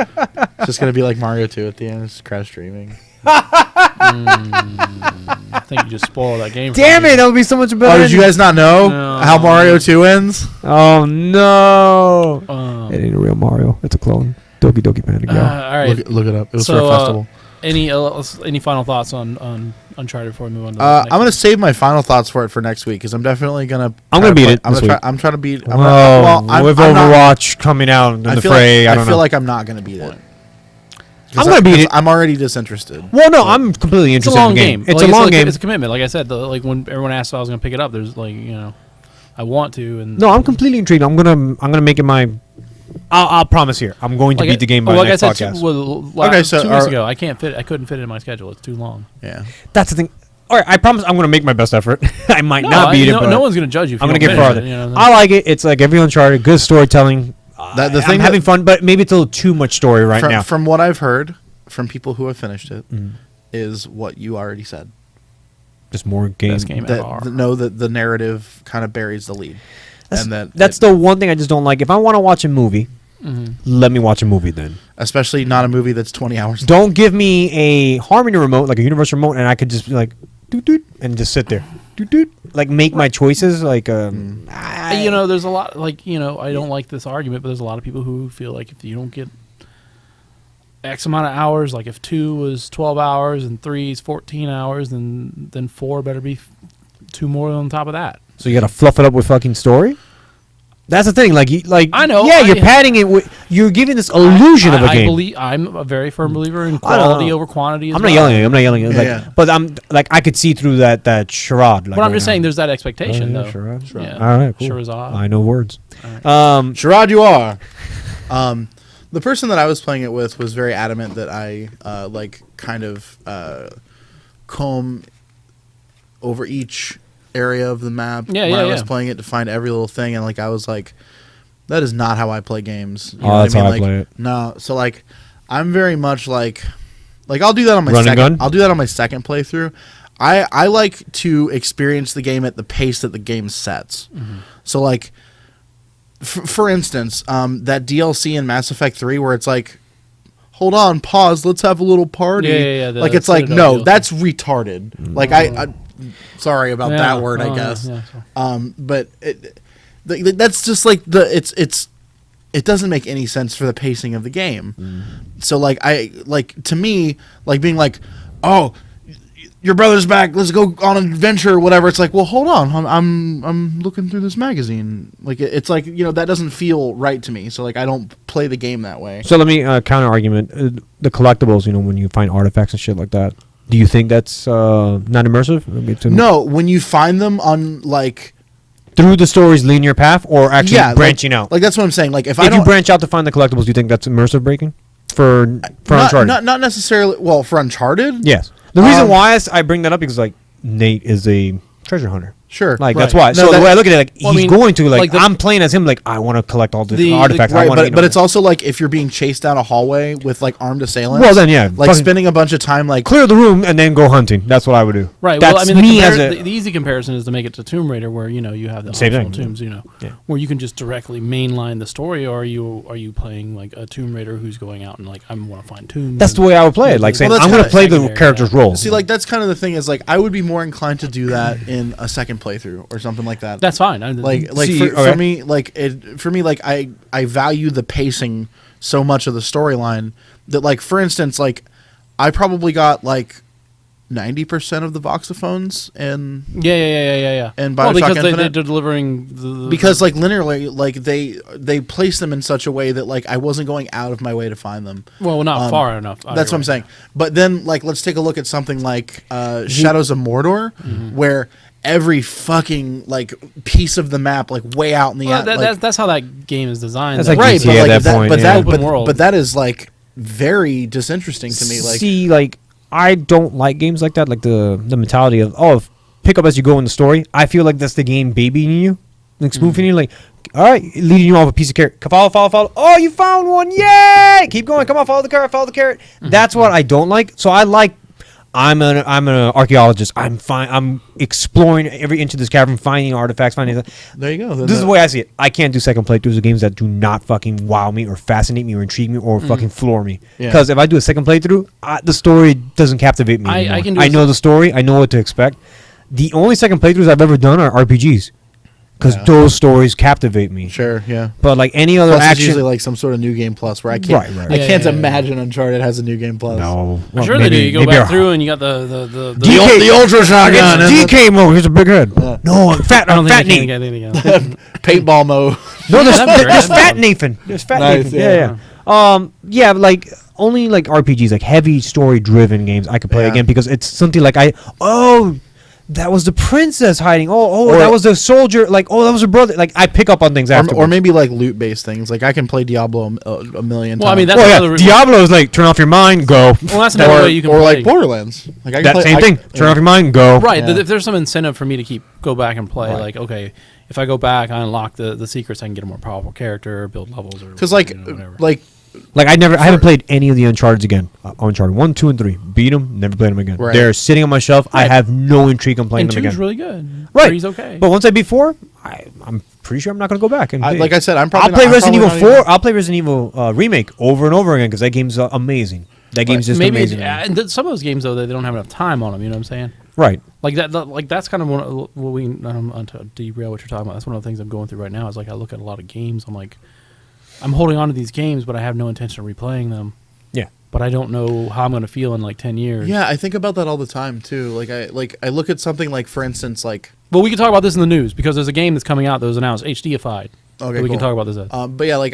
It's just gonna be like Mario 2 at the end. It's Crash dreaming. I think you just spoiled that game. for Damn me. it! That would be so much better. Oh, did you guys not know No. how Mario 2 ends? Oh no! Um, It ain't a real Mario. It's a clone. Doki Doki Panic. all right. Look it up. It was So, for a festival. Any final thoughts on Uncharted before we move on to the I'm next gonna one? save my final thoughts for it for next week because I'm definitely gonna. I'm try gonna to beat play- it this week. I'm trying to beat. With I'm not- Overwatch coming out in the I feel fray, like, I don't know. feel like I'm not gonna beat it. I'm gonna beat it. I'm already disinterested. Well, no, I'm completely It's a interested long in the game. game. It's Like, a long like, game. It's a commitment. Like I said, like when everyone asked if I was going to pick it up, there's like I want to. And No, I'm completely intrigued. I'm gonna make it my. I'll promise here. I'm going to like beat the game by like the next I said, podcast. Okay, so 2 weeks are- ago, I couldn't fit it in my schedule. It's too long. Yeah. That's the thing. All right, I promise I'm going to make my best effort. I might No, not beat it, no, but no one's going to judge you. If I'm you going to don't get finish farther. it, you know? I like it. It's like every Uncharted, good storytelling. The thing I'm that- having fun, but maybe it's a little too much story right from, now. From what I've heard from people who have finished it, Mm. is what you already said. Just more game. Best game ever. That the narrative kind of buries the lead, and That's the one thing I just don't like. If I want to watch a movie, Mhm. let me watch a movie then. especially not a movie that's 20 hours. Don't give me a Harmony remote, like a universal remote, and I could just be like, doot doot, and just sit there, doot doot, like make my choices. Like, There's a lot like I don't like this argument, but there's a lot of people who feel like if you don't get X amount of hours, like if 2 was 12 hours and 3 is 14 hours, then 4 better be 2 more on top of that. So you gotta fluff it up with fucking story. That's the thing. Like, I know, Yeah, you're I- padding it. You're giving this illusion of a game. I'm a very firm believer in I don't quality know. over quantity. I'm not yelling at you. I'm not yelling at you. Yeah, Like, yeah. but I'm like I could see through that charade. Like, But I'm right just saying, now. there's that expectation, Oh, yeah, though. charade. Yeah. All right, cool. Charizard. I know words. Sherrod, you are. The person that I was playing it with was very adamant that I kind of comb over each area of the map Yeah, when yeah, I was yeah. playing it to find every little thing, and like I was like, that is not how I play games. You Oh, know what that's how I Like, play it. No, so like I'm very much like I'll do that on my Run and second. gun? I'll do that on my second playthrough. I like to experience the game at the pace that the game sets. So like, for instance, that DLC in Mass Effect 3 where it's like, hold on, pause, let's have a little party. Yeah. Like it's like, no, that's retarded. Like I sorry about that word, I guess. But that's just like it doesn't make any sense for the pacing of the game. So like to me, like being like, oh, your brother's back, let's go on an adventure or whatever. It's like, well, hold on, I'm looking through this magazine. Like it's like, that doesn't feel right to me. So like I don't play the game that way. So let me counter argument the collectibles. When you find artifacts and shit like that, do you think that's not immersive? No, when you find them on like through the story's linear path or actually branching out. Like that's what I'm saying. Like if you branch out to find the collectibles, do you think that's immersive breaking for Uncharted? Not necessarily. Well, for Uncharted, yes. The reason why I bring that up is like Nate is a treasure hunter. Sure. Like that's why. No, so the way I look at it, like well, he's going to like like I'm playing as him. Like I want to collect all the artifacts. Right, I wanna, but it's also like if you're being chased down a hallway with like armed assailants. Well, then yeah, like spending a bunch of time like clear the room and then go hunting. That's what I would do. Right. That's well, I mean, the me easy comparison is to make it to Tomb Raider, where you have the Same optional thing. tombs, where you can just directly mainline the story, or are you playing like a Tomb Raider who's going out and like I want to find tombs. That's the way I would play it. Like saying I'm going to play the character's role. See, like that's kind of the thing is like I would be more inclined to do that in a second playthrough or something like that. That's fine. For me, like I value the pacing so much of the storyline that like for instance, like I probably got like 90% of the voxophones and and Bioshock because Infinite. they're delivering because like linearly, like they place them in such a way that like I wasn't going out of my way to find them. Well, not far enough. That's what I'm saying. But then like let's take a look at something like Shadows of Mordor, where every fucking like piece of the map like way out in the that's how that game is designed. That's like right, GTA but at that point. But that is like very disinteresting to me. Like see, like I don't like games like that. Like the mentality of pick up as you go in the story. I feel like that's the game babying you, like spoofing you. Like all right, leading you off a piece of carrot. Follow. Oh, you found one! Yay! Keep going. Come on, follow the carrot. That's what I don't like. So I like. I'm an archaeologist. I'm exploring every inch of this cavern, finding artifacts, there you go. This is the way I see it. I can't do second playthroughs of games that do not fucking wow me or fascinate me or intrigue me or fucking floor me. Because if I do a second playthrough, the story doesn't captivate me anymore. I know the story. I know what to expect. The only second playthroughs I've ever done are RPGs. Because those stories captivate me. Sure, yeah. But like any other plus action, it's usually like some sort of new game plus where I can't. Right. I can't imagine Uncharted has a new game plus. No, I'm sure they do. You go back through and you got the ultra shotgun, DK mode. Here's a big head. Yeah. No, fat Nate. Paintball mode. No, there's fat Nathan. There's fat Nice, Nathan. Yeah. Like only like RPGs, like heavy story driven games, I could play again because it's something like that was the princess hiding. Or that was the soldier. Like, that was her brother. Like, I pick up on things after. Or maybe like loot based things. Like I can play Diablo a million times. Well, I mean, that's Diablo is like turn off your mind, go. Well, that's another way you can. Or play. like Borderlands. Like I can that play, same thing. Turn off your mind, go. Right. If there's some incentive for me to go back and play, like okay, if I go back, I unlock the secrets, I can get a more powerful character, build levels, or because like I haven't played any of the Uncharted again. Uncharted 1, 2, and 3. Beat them, never played them again. Right. They're sitting on my shelf. Right. I have no intrigue on playing them again. And 2's really good. Right. 3's okay. But once I beat 4, I'm pretty sure I'm not going to go back. And like I said, I'll play Resident Evil 4. I'll play Resident Evil Remake over and over again because that game's amazing. That game's just amazing. And some of those games, though, they don't have enough time on them. You know what I'm saying? Right. Like that. Like that's kind of what we to derail what you're talking about. That's one of the things I'm going through right now. Is like I look at a lot of games. I'm like, I'm holding on to these games, but I have no intention of replaying them. Yeah. But I don't know how I'm going to feel in like 10 years. Yeah, I think about that all the time too. Like I look at something like, for instance, like. Well, we can talk about this in the news because there's a game that's coming out that was announced, HDified. Okay, we can talk about this. But yeah, like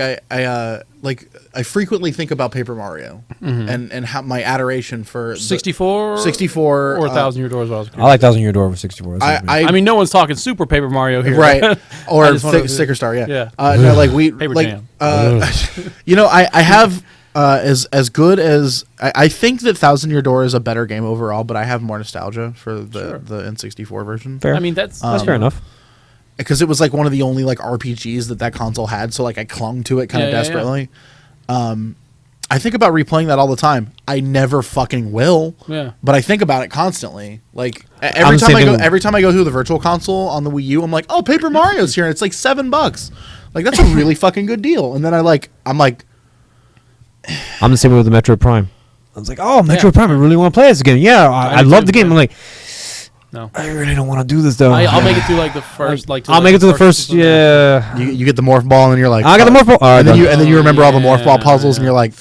I frequently think about Paper Mario and how my adoration for 64 or 1,000 Year Door as well. I like 1,000 Year Door over 64. I mean, no one's talking Super Paper Mario here, right? Or Sticker Star, yeah. No, like Paper like Jam. I have as good as I think that 1,000 Year Door is a better game overall, but I have more nostalgia for the N64 version. Fair. I mean, that's fair enough. Because it was like one of the only like RPGs that console had, so like I clung to it kind of desperately. I think about replaying that all the time. I never fucking will. Yeah. But I think about it constantly. Like I'm every time I go through the Virtual Console on the Wii U, I'm like, oh, Paper Mario's here, and it's like $7. Like that's a really fucking good deal. And then I'm like, I'm the same way with the Metroid Prime. I was like, oh, Metroid Prime, I really want to play this again. Yeah, I love the game. I'm like, no, I really don't want to do this though. I'll make it through like the first. I'll make it to the first. Yeah. you get the morph ball, and you're like, I got the morph ball. And then you remember all the morph ball puzzles, and you're like,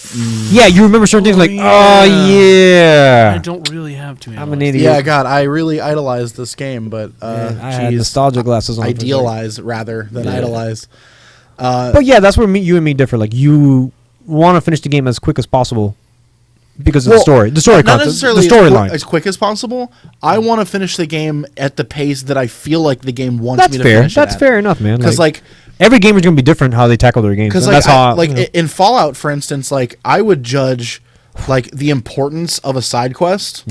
yeah, you remember certain things like, I don't really have to. I'm an idiot. Yeah, God, I really idolized this game, but I had nostalgia glasses on. Idealize rather than idolize. But yeah, that's where you and me differ. Like you want to finish the game as quick as possible. Because of the story not content, necessarily the storyline. as quick as possible. I want to finish the game at the pace that I feel like the game wants me to finish. That's fair enough, man. Because like every game is going to be different how they tackle their games. Because that's how in Fallout, for instance, like I would judge like the importance of a side quest,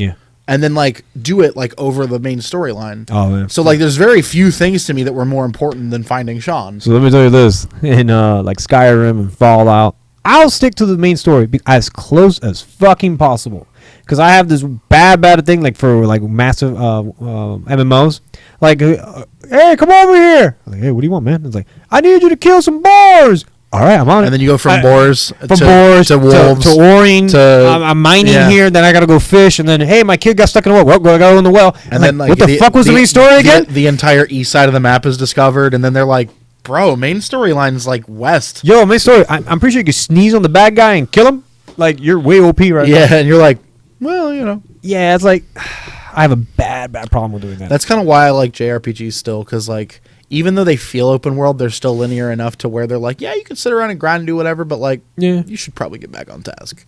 and then like do it like over the main storyline. Oh man. So like, there's very few things to me that were more important than finding Sean. So let me tell you this: in like Skyrim and Fallout, I'll stick to the main story as close as fucking possible. Because I have this bad thing like for like massive MMOs. Like, hey, come over here. I'm like, hey, what do you want, man? It's like, I need you to kill some boars. All right, I'm on it. And then you go from boars to wolves to oring. I'm mining here. Then I gotta go fish. And then, hey, my kid got stuck in a well. Well, I gotta go in the well. And then like, what the fuck was the main story again? The entire east side of the map is discovered, and then they're like, bro, main storyline's like west. Yo, main story. I'm pretty sure you can sneeze on the bad guy and kill him. Like, you're way OP right now. Yeah, and you're like, well, you know. Yeah, it's like, I have a bad problem with doing that. That's kind of why I like JRPGs still, because like, even though they feel open world, they're still linear enough to where they're like, yeah, you can sit around and grind and do whatever, but like, you should probably get back on task.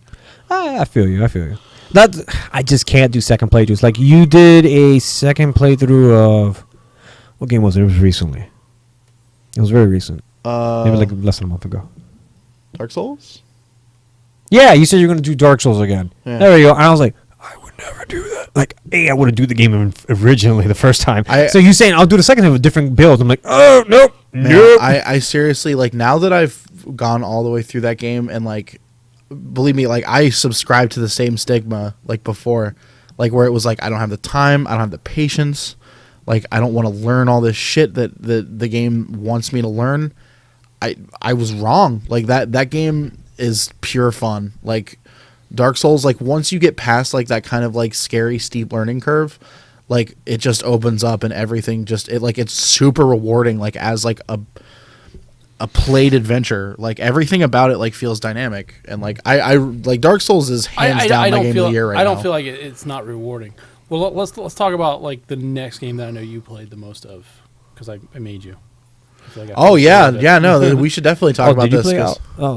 I feel you. I just can't do second playthroughs. Like, you did a second playthrough of, what game was it? It was recently. It was very recent. Maybe like less than a month ago. Dark Souls? Yeah, you said you're going to do Dark Souls again. Yeah. There you go. And I was like, I would never do that. Like, I wouldn't do the game originally the first time. So you saying I'll do the second time with different builds. I'm like, oh, nope. Man, nope. I seriously, like, now that I've gone all the way through that game and, like, believe me, like, I subscribe to the same stigma, like, before. Like, where it was like, I don't have the time. I don't have the patience. Like, I don't want to learn all this shit that the game wants me to learn. I was wrong. Like, that game is pure fun. Like, Dark Souls, like, once you get past, like, that kind of, like, scary, steep learning curve, like, it just opens up and everything just, it's super rewarding, like, as, like, a played adventure. Like, everything about it, like, feels dynamic. And, like, I like, Dark Souls is hands down my game of the year right now. I don't feel like it's not rewarding. Well, let's talk about like the next game that I know you played the most of, because I made you. No, we should definitely talk about this.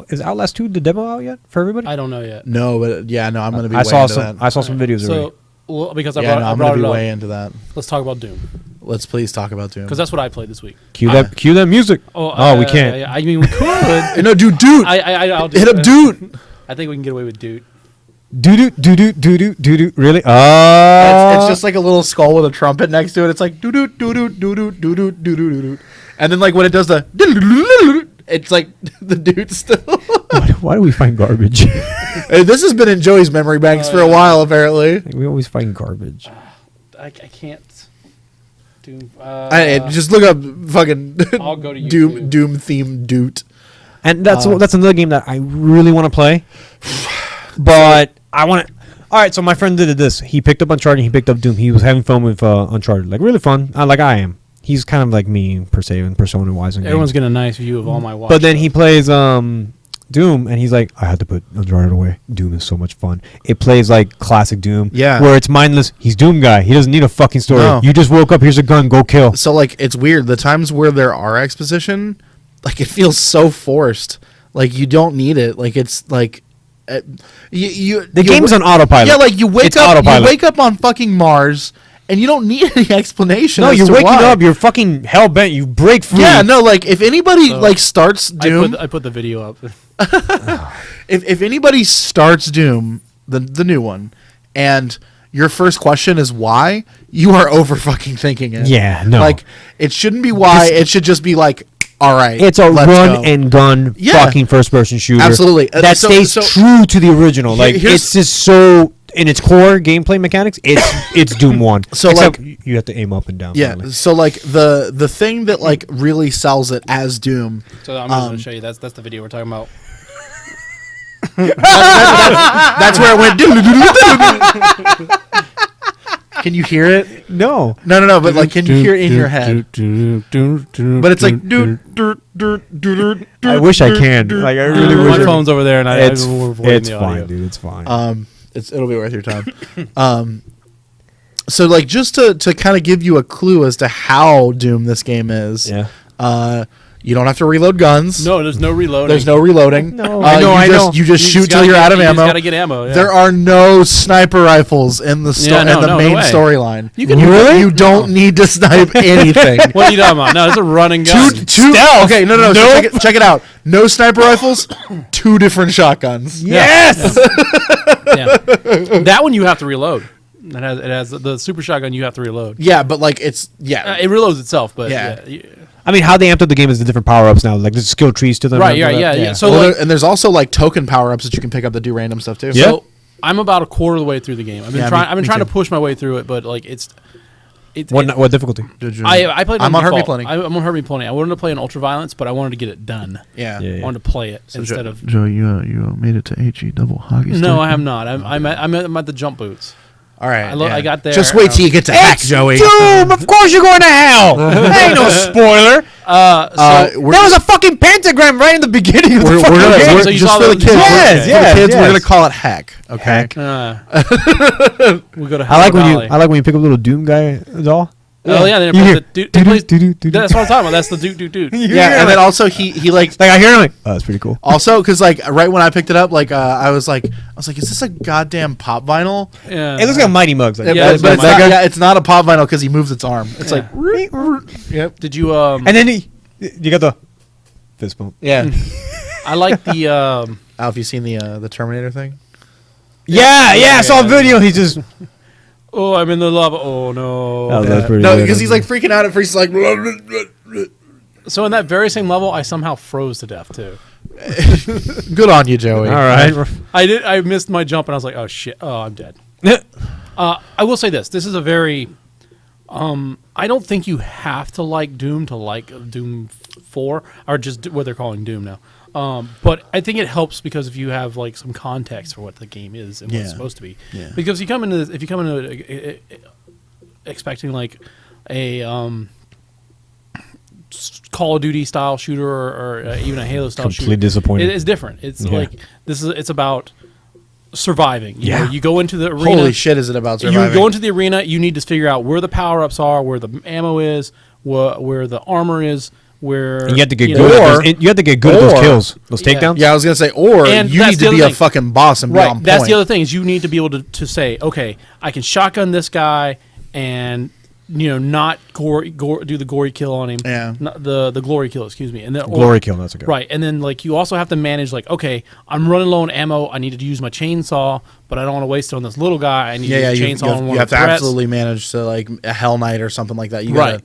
Is Outlast 2 the demo out yet for everybody? I don't know yet. No, but I'm going to be. I saw some videos already. So, because I'm going to be way into that. Let's talk about Doom. Let's please talk about Doom, because that's what I played this week. Cue that music. We can't. Yeah, I mean, we could. No, dude. I'll hit up, dude. I think we can get away with dude. Do really? It's just like a little skull with a trumpet next to it. It's like do. And then like when it does the it's like the dude still. Why do we find garbage? This has been in Joey's memory banks for a while apparently. We always find garbage. I can't. Doom. Just look up fucking I'll go to YouTube. Doom themed doot. And that's another game that I really want to play. But I want to. All right, so my friend did this. He picked up Uncharted. He picked up Doom. He was having fun with Uncharted, like really fun, like I am. He's kind of like me per se, and persona wise. Everyone's getting a nice view of all my watch. But then he plays Doom, and he's like, I had to put Uncharted away. Doom is so much fun. It plays like classic Doom, where it's mindless. He's Doom guy. He doesn't need a fucking story. No. You just woke up. Here's a gun. Go kill. So like, it's weird. The times where there are exposition, like it feels so forced. Like you don't need it. Like it's like. The game's on autopilot. Yeah, like you wake up on fucking Mars, and you don't need any explanation. No, you're waking up. You're fucking hell bent. You break free. Yeah, no, like if anybody starts Doom, I put the video up. if anybody starts Doom, the new one, and your first question is why, you are over fucking thinking it. Yeah, no, like it shouldn't be why. It should just be like, all right, It's a let's run go. and gun Yeah. fucking first person shooter. Absolutely. That stays true to the original. Like here's- it's just so in its core gameplay mechanics. It's Doom 1. So, Except like- you have to aim up and down. Yeah. apparently. So like the thing that like really sells it as Doom. So I'm just gonna show you. That's the video we're talking about. That's where it went. Can you hear it? No. No. But like, can you hear it in your head? But it's like. I wish I can. Like I really wish. My phone's over there, and It's we're avoiding it's the fine, audio. dude. It's fine. It'll be worth your time. So like just to kind of give you a clue as to how Doom this game is. Yeah. You don't have to reload guns. No, there's no reloading. There's no reloading. No. I know. You just shoot till gotta you're get- out of you ammo. just gotta get ammo. Yeah. There are no sniper rifles in the Yeah, no, in the no main way. storyline. You can Really? You don't need to snipe anything. What are you talking about? No, it's a running gun. Stealth. Okay, no. So check it out. No sniper rifles. 2 different shotguns. Yes. Yeah. That one you have to reload. It has the super shotgun. You have to reload. Yeah, but like it's It reloads itself, but Yeah. yeah. I mean, how they amped up the game is the different power ups now. Like there's skill trees to them. Right. Yeah. So Well, like, and there's also like token power ups that you can pick up that do random stuff too. Yeah. so I'm about a quarter of the way through the game. I've been Yeah, me trying too. to push my way through it, but like it's. What difficulty? I played. I'm on Herbie default. Plenty. I'm on Herbie Plenty. I wanted to play in ultraviolence, but I wanted to get it done. Yeah. Yeah. I wanted to play it instead of. Joe, you made it to HE double hockey stick? No, I have not. I'm at the jump boots. All right. I got there. Just wait till you get to hack, Joey. Doom! Of course you're going to hell! That ain't no spoiler! We're There was a fucking pentagram right in the beginning of the we're fucking gonna, game. we're, So you just saw for the the- kids. Yes, for the yes, kids, yes. we're gonna call it hack. Okay. We go to. I like Valley. when you pick up a little Doom guy doll. Oh yeah, then You it hear plays the dude. It plays, do-do-do-do-do. that's what I'm talking about. That's the dude. Yeah, and then also he like Like I hear him like, oh, that's pretty cool. also because like right when I picked it up, like I was like, is this a goddamn pop vinyl? Yeah. It looks like Mighty Mugs. Like, Yeah, but it's it's my- not. Yeah, it's not a pop vinyl because he moves its arm. It's Yeah. like, yep, Did you and then you got the fist bump. yeah. I like the Al, have you seen the Terminator thing? Yeah, I saw a yeah. video. He just oh, I'm in the lava. Oh no. Oh, that's pretty No, good. because he's like freaking out at first. He's like, So in that very same level, I somehow froze to death too. good on you, Joey. all right. I missed my jump and I was like, oh shit, oh I'm dead. I will say this. This is a very I don't think you have to like Doom to like Doom 4 or just what they're calling Doom now. But I think it helps because if you have like some context for what the game is and what it's Yeah. supposed to be. Yeah. Because if you come into it expecting like a Call of Duty style shooter or even a Halo style shooter, Completely disappointed. It's different. It's Yeah. like it's about surviving. You Yeah. know, you go into the arena. Holy shit, is it about surviving? You go into the arena. You need to figure out where the power ups are, where the ammo is, where the armor is, where And you have to get you good. know- At those, you have to get good at those or- kills, those Yeah. takedowns. Yeah, I was gonna say, or And you that's need the to be other a thing. fucking boss and be Right. on That's point. the other thing is you need to be able to say, okay, I can shotgun this guy and not do the gory kill on him. Yeah. Not the glory kill, excuse me. And then Glory kill. That's a good. Right, and then like you also have to manage like, okay, I'm running low on ammo. I need to use my chainsaw, but I don't want to waste it on this little guy. I need Yeah, to use you, a chainsaw on you one have of to the threats. absolutely manage to like a Hell Knight or something like that. You Right. gotta,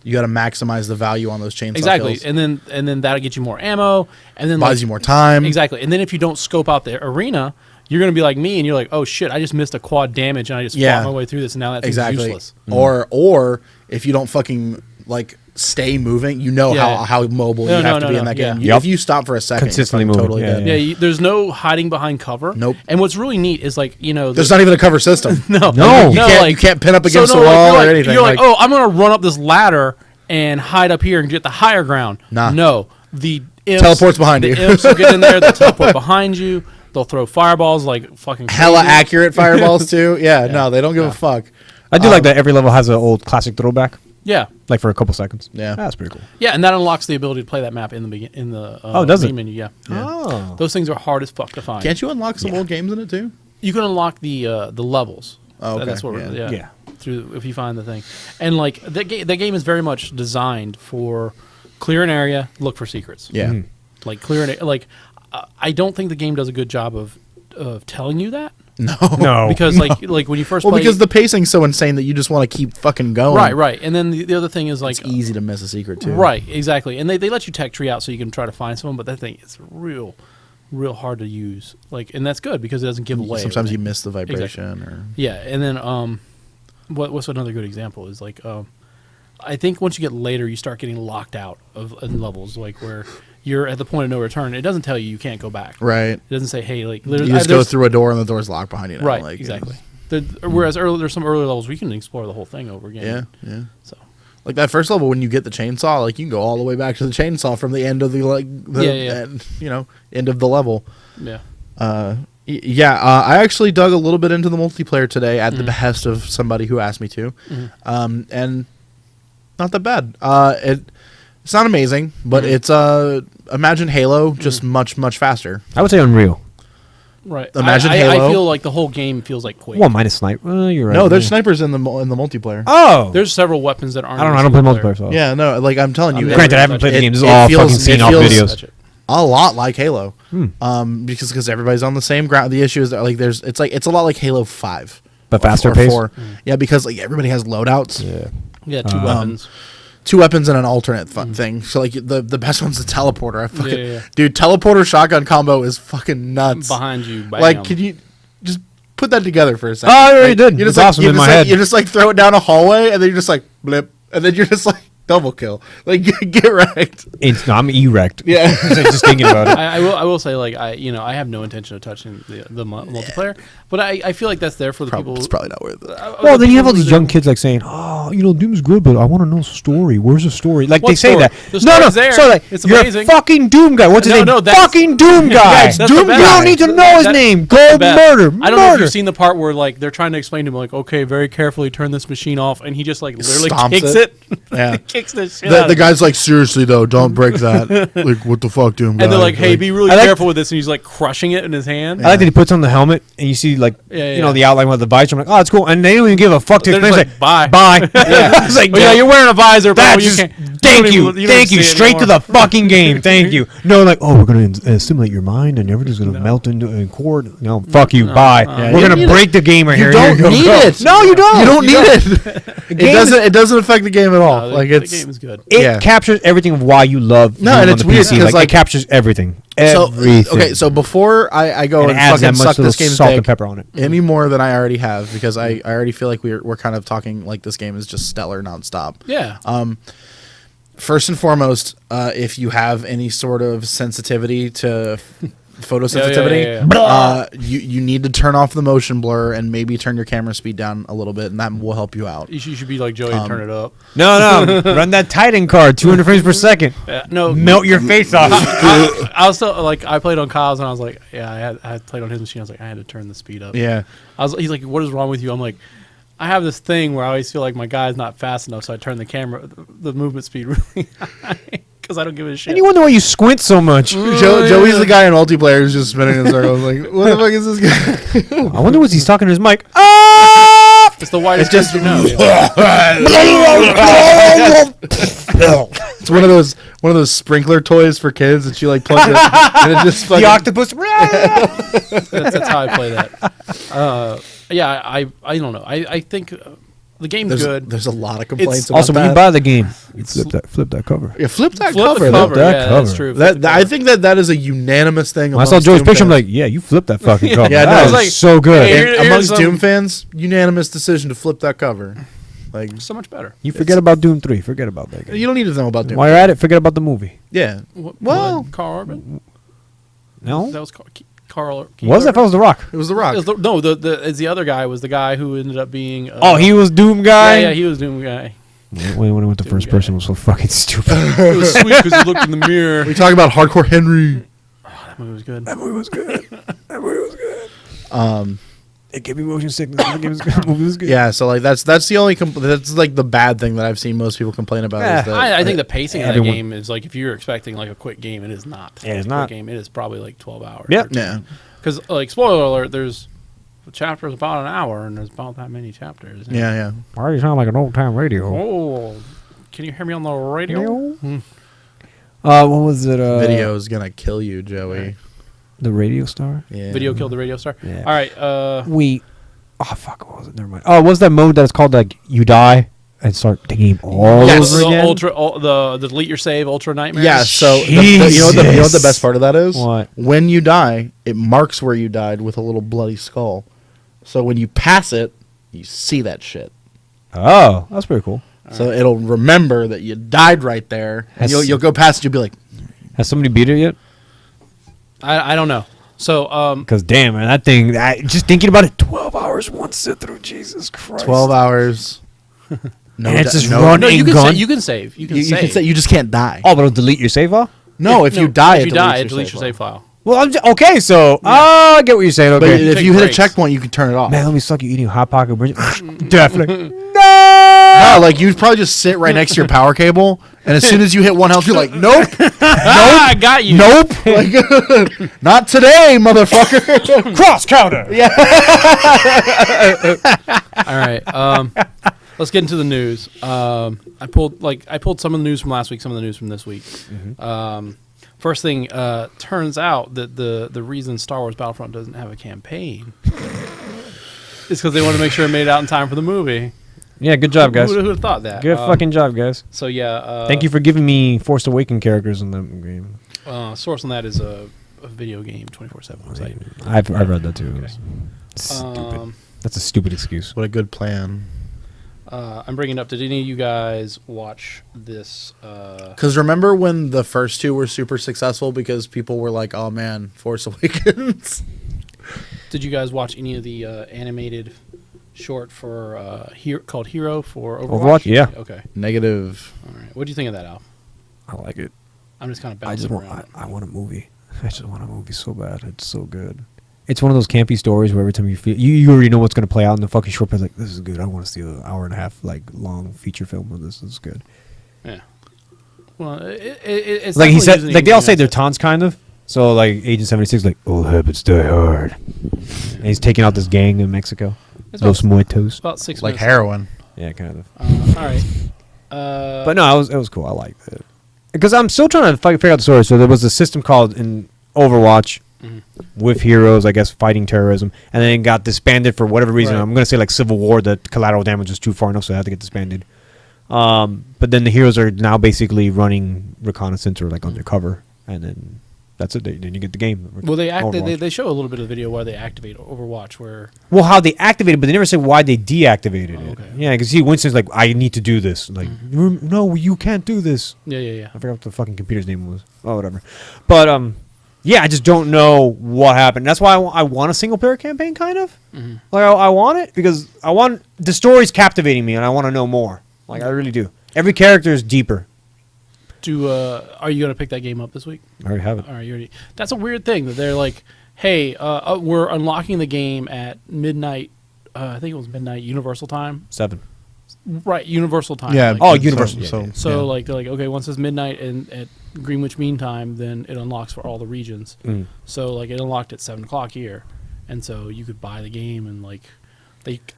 you got to maximize the value on those chainsaw Exactly, kills. and then that'll get you more ammo, and then Buys like, you more time. Exactly, and then if you don't scope out the arena, you're gonna be like me, and you're like, oh shit, I just missed a quad damage, and I just Yeah. fought my way through this, and now that thing's Exactly. useless. Or if you don't fucking like stay moving, you know Yeah. how mobile No, you have no, to no, be in no, that yeah. game. Yep. If you stop for a second, Consistently you're fucking moving, totally yeah, dead. Yeah, there's no hiding behind cover. Nope. And what's really neat is like There's not even a cover system. no, No. You can't pin up against the like, wall you're or like- anything. You're like, oh, I'm gonna run up this ladder and hide up here and get the higher ground. Nah. No, the imps, Teleports behind you. The imps will get in there. They teleport behind you. They'll throw fireballs like fucking hella crazy. accurate fireballs too. Yeah, no, they don't give a fuck. I do like that every level has an old classic throwback, Yeah, like for a couple seconds. Yeah. That's pretty cool. yeah, and that unlocks the ability to play that map in the Oh, does it? main menu. Yeah. Oh. Those things are hard as fuck to find. Can't you unlock some old games in it too? You can unlock the levels. Oh, okay. That's what Yeah. yeah. Through if you find the thing, and like that game is very much designed for clear an area, look for secrets. Yeah. Mhm. Like clear an like I don't think the game does a good job of telling you that. No, because like when you first Well, play, because the pacing's so insane that you just want to keep fucking going. right, and then the other thing is like It's easy to miss a secret too. right, exactly, and they let you tech tree out so you can try to find someone, but that thing is real hard to use. Like, and that's good because it doesn't give away. Sometimes you everything. miss the vibration or Yeah, and then what's another good example is like I think once you get later, you start getting locked out in levels, like where you're at the point of no return. It doesn't tell you can't go back. right. It doesn't say, hey, like You just go there's- through a door and the door's locked behind you. Now, right, like, exactly. Whereas there's some earlier levels where you can explore the whole thing over again. Yeah. So Like that first level when you get the chainsaw, like you can go all the way back to the chainsaw from the end of the end of the level. yeah, I actually dug a little bit into the multiplayer today at the behest of somebody who asked me to, and not that bad. It's not amazing, but it's imagine Halo just much faster. I would say Unreal. right. Imagine I Halo. feel like the whole game feels like Quake. Well, minus snipe. You're right. No, there's snipers in the multiplayer. Oh, There's several weapons that aren't. I don't know. I in don't play single multiplayer. player. So Yeah, no, like I'm telling you, Granted, I haven't played the it- game. This is it all feels- fucking it seen off feels- videos. Touch it. a lot like Halo, because everybody's on the same ground. The issue is that like it's a lot like Halo 5, But or faster 4. pace. Yeah, because like everybody has loadouts. Yeah. Yeah, two weapons. 2 weapons and an alternate thing. So like the best one's the teleporter. I fucking Yeah. dude, teleporter shotgun combo is fucking nuts. Behind you, bam. Like, can you just put that together for a second? Oh, I already Like, did. You It's just awesome you in just my like, head. You just like throw it down a hallway and then you're just like blip, and then you're just like double kill. Like get wrecked. I'm erect. Yeah. Just thinking about it. I will say like I have no intention of touching the multiplayer, but I feel like that's there for the people. It's probably not worth it. Well, then you have all these young kids like saying, "Oh, Doom's good, but I want to know the story. Where's the story?" Like What they say story? that. The No, story's there. So like, It's you're amazing. a fucking Doom guy. What's his name? No, that's- fucking Doom guy. That's the Doom. best. You don't need to know his name. Go Beth, murder. I don't know if Murder. you've seen the part where like they're trying to explain to him like, okay, very carefully turn this machine off, and he just like literally Stomps kicks it. it. Yeah. Kicks the shit out The of it. guy's like, seriously though, don't break that. Like, what the fuck, Doom? And they're like, hey, be really I like- careful with this, and he's like crushing it in his hand. I like that he puts on the helmet and you see like Yeah. the outline with the visor. I'm like, oh, that's cool. And they don't even give a fuck to They're explain. just It's like, like, bye. bye. It's like, Oh, yeah, you're wearing a visor, bro. That's You just, can't. thank you, don't even thank see you. it Straight to the anymore. fucking game. Thank you. No, like, oh, we're gonna simulate your mind and everything's gonna melt into a cord. No, fuck you. Bye. Yeah, We're you gonna need break the game right You here. don't Here need go. it. No, you don't. You don't need it. game is- It doesn't affect the game at all. No, Like the it's game is good. It Yeah. captures everything of why you love. No, Doom and on it's the weird PC. 'cause, like- it captures everything. so Everything. okay. So before I go And and, it adds fucking that much suck little this game's salt and dick pepper on it. any more than I already have, because I already feel like we're kind of talking like this game is just stellar nonstop. Yeah. First and foremost, if you have any sort of sensitivity to photosensitivity, Yeah. you need to turn off the motion blur and maybe turn your camera speed down a little bit, and that will help you out. You should be like Joey and turn it up. No, run that Titan card, 200 frames per second. No, Melt your face off. I was still like I played on Kyle's and I was like, yeah, I had played on his machine. I was like, I had to turn the speed up. Yeah. He's like, what is wrong with you? I'm like, I have this thing where I always feel like my guy's not fast enough, so I turn the camera, the movement speed really high because I don't give a shit. And you wonder why you squint so much. Joey's the guy in multiplayer who's just spinning in circles. Like, what the fuck is this guy? I wonder what he's talking to his mic. Ah! It's the whitest It's just- you know. It's one of those sprinkler toys for kids that you like plug in, and it just The fucking, octopus. That's how I play that. Yeah, I don't know. I think the game's good. There's a lot of complaints about Also, when you that. buy the game, you flip that cover. Yeah, flip that Flip cover. the cover. that Yeah, cover. that's true. That I think that is a unanimous thing. When I saw amongst Joey's Doom picture, I'm fans. like, yeah, you flipped that fucking cover. Yeah, no, that I is was like, so good. hey, And here's amongst some- Doom fans, unanimous decision to flip that cover. Like, So much better. You forget about Doom 3. Forget about that game. you don't need to know about Doom. While you're at it, forget about the movie. Yeah. Well- Carl Urban. No? That was Carl. Was that? That was The Rock. It was The Rock. No, the other guy was the guy who ended up being. Oh, he was Doom guy? Yeah, he was Doom guy. When I went to first person, was so fucking stupid. It was sweet because he looked in the mirror. We talk about Hardcore Henry. That movie was good. It gave me motion sickness. The game was good. The movie was good. Yeah, so like that's the only that's like the bad thing that I've seen most people complain about. Yeah. Is that I think the pacing of that Everyone- game is like if you're expecting like a quick game, it is not. Yeah, it's a quick not. game. It is probably like 12 hours. Yep. yeah. Because like spoiler alert, there's the chapter is about an hour and there's about that many chapters. And- Yeah. Why do you sound like an old time radio? Oh, can you hear me on the radio? What was it? Video is gonna kill you, Joey. The radio star? Yeah. Video killed the radio star. Yeah. All right. Fuck, what was it? Never mind. Oh, what's that mode that's called like you die and start the game all Yes. over again? The delete your save ultra nightmare. Yeah, so you know what the best part of that is? What? When you die, it marks where you died with a little bloody skull. So when you pass it, you see that shit. Oh, that's pretty cool. So it'll remember that you died right there, and Has- you'll go past it. You'll be like, Has somebody beat it yet? I don't know. So Because damn, man, that thing. Just thinking about it, 12 hours one sit through. Jesus Christ. 12 hours. No, And it's just no, run no, you and can gun. you can save. You can You save. can say you just can't die. Oh, but it'll delete your save file. No, if you die, if you die, deletes it deletes your save file. Well, okay, so I get what you're saying. But Okay, if take you hit a breaks. checkpoint, you can turn it off. man, let me suck you eating hot pocket. Definitely. No, like you'd probably just sit right next to your power cable, and as soon as you hit one health, you're like, nope, I got you. nope, like, not today, motherfucker. Cross counter. Yeah. All right. Let's get into the news. I pulled some of the news from last week, some of the news from this week. First thing, turns out that the reason Star Wars Battlefront doesn't have a campaign is because they want to make sure it made it out in time for the movie. Yeah, good job, guys. Who would have thought that? Good fucking job, guys. So yeah. Thank you for giving me Force Awakens characters in the game. Source on that is a video game 24/7 website. I've read that too. Stupid. That's a stupid excuse. What a good plan. I'm bringing it up. Did any of you guys watch this? Because remember when the first two were super successful because people were like, "Oh man, Force Awakens." Did you guys watch any of the animated short for called Hero for Overwatch? Overwatch, yeah. Okay. Negative. All right. What do you think of that, Al? I like it. I'm just kind of I just bouncing want. around. I want a movie. I just want a movie so bad. It's so good. It's one of those campy stories where every time you feel you already know what's gonna play out in the fucking short. But like, this is good. I want to see an hour and a half like long feature film of this. This is good. Yeah. Well, it's Like he definitely said, using like they all say using they're taunts, kind of. So like Agent 76, like old habits die hard, and he's taking out this gang in Mexico. It's Los Muertos. about 6 Like minutes. heroin. Yeah, kind of. All right. But no, it was cool. I liked it because I'm still trying to figure out the story. So there was a system called in Overwatch with heroes, I guess, fighting terrorism, and then it got disbanded for whatever reason. Right. I'm gonna say like Civil War. The collateral damage was too far enough, so it had to get disbanded. But then the heroes are now basically running reconnaissance or like undercover, and then that's it. Then you get the game. Well, Overwatch. they show a little bit of video where they activate Overwatch, where Well, how they activated, but they never said why they deactivated it. okay. Yeah, because see, Winston's like, I need to do this. Like, no, you can't do this. yeah. I forgot what the fucking computer's name was. Oh, whatever. But yeah, I just don't know what happened. That's why I want a single player campaign, kind of. Like I want it because I want the story's captivating me, and I want to know more. Like I really do. Every character is deeper. Are you going to pick that game up this week? I already have it. All right, you already. That's a weird thing that they're like, hey, we're unlocking the game at midnight. I think it was midnight Universal time. 7. Right, Universal time. Yeah. Like, Oh, Universal. So Yeah. like they're like, okay, once it's midnight and at Greenwich Mean Time, then it unlocks for all the regions. So like it unlocked at 7:00 here, and so you could buy the game and like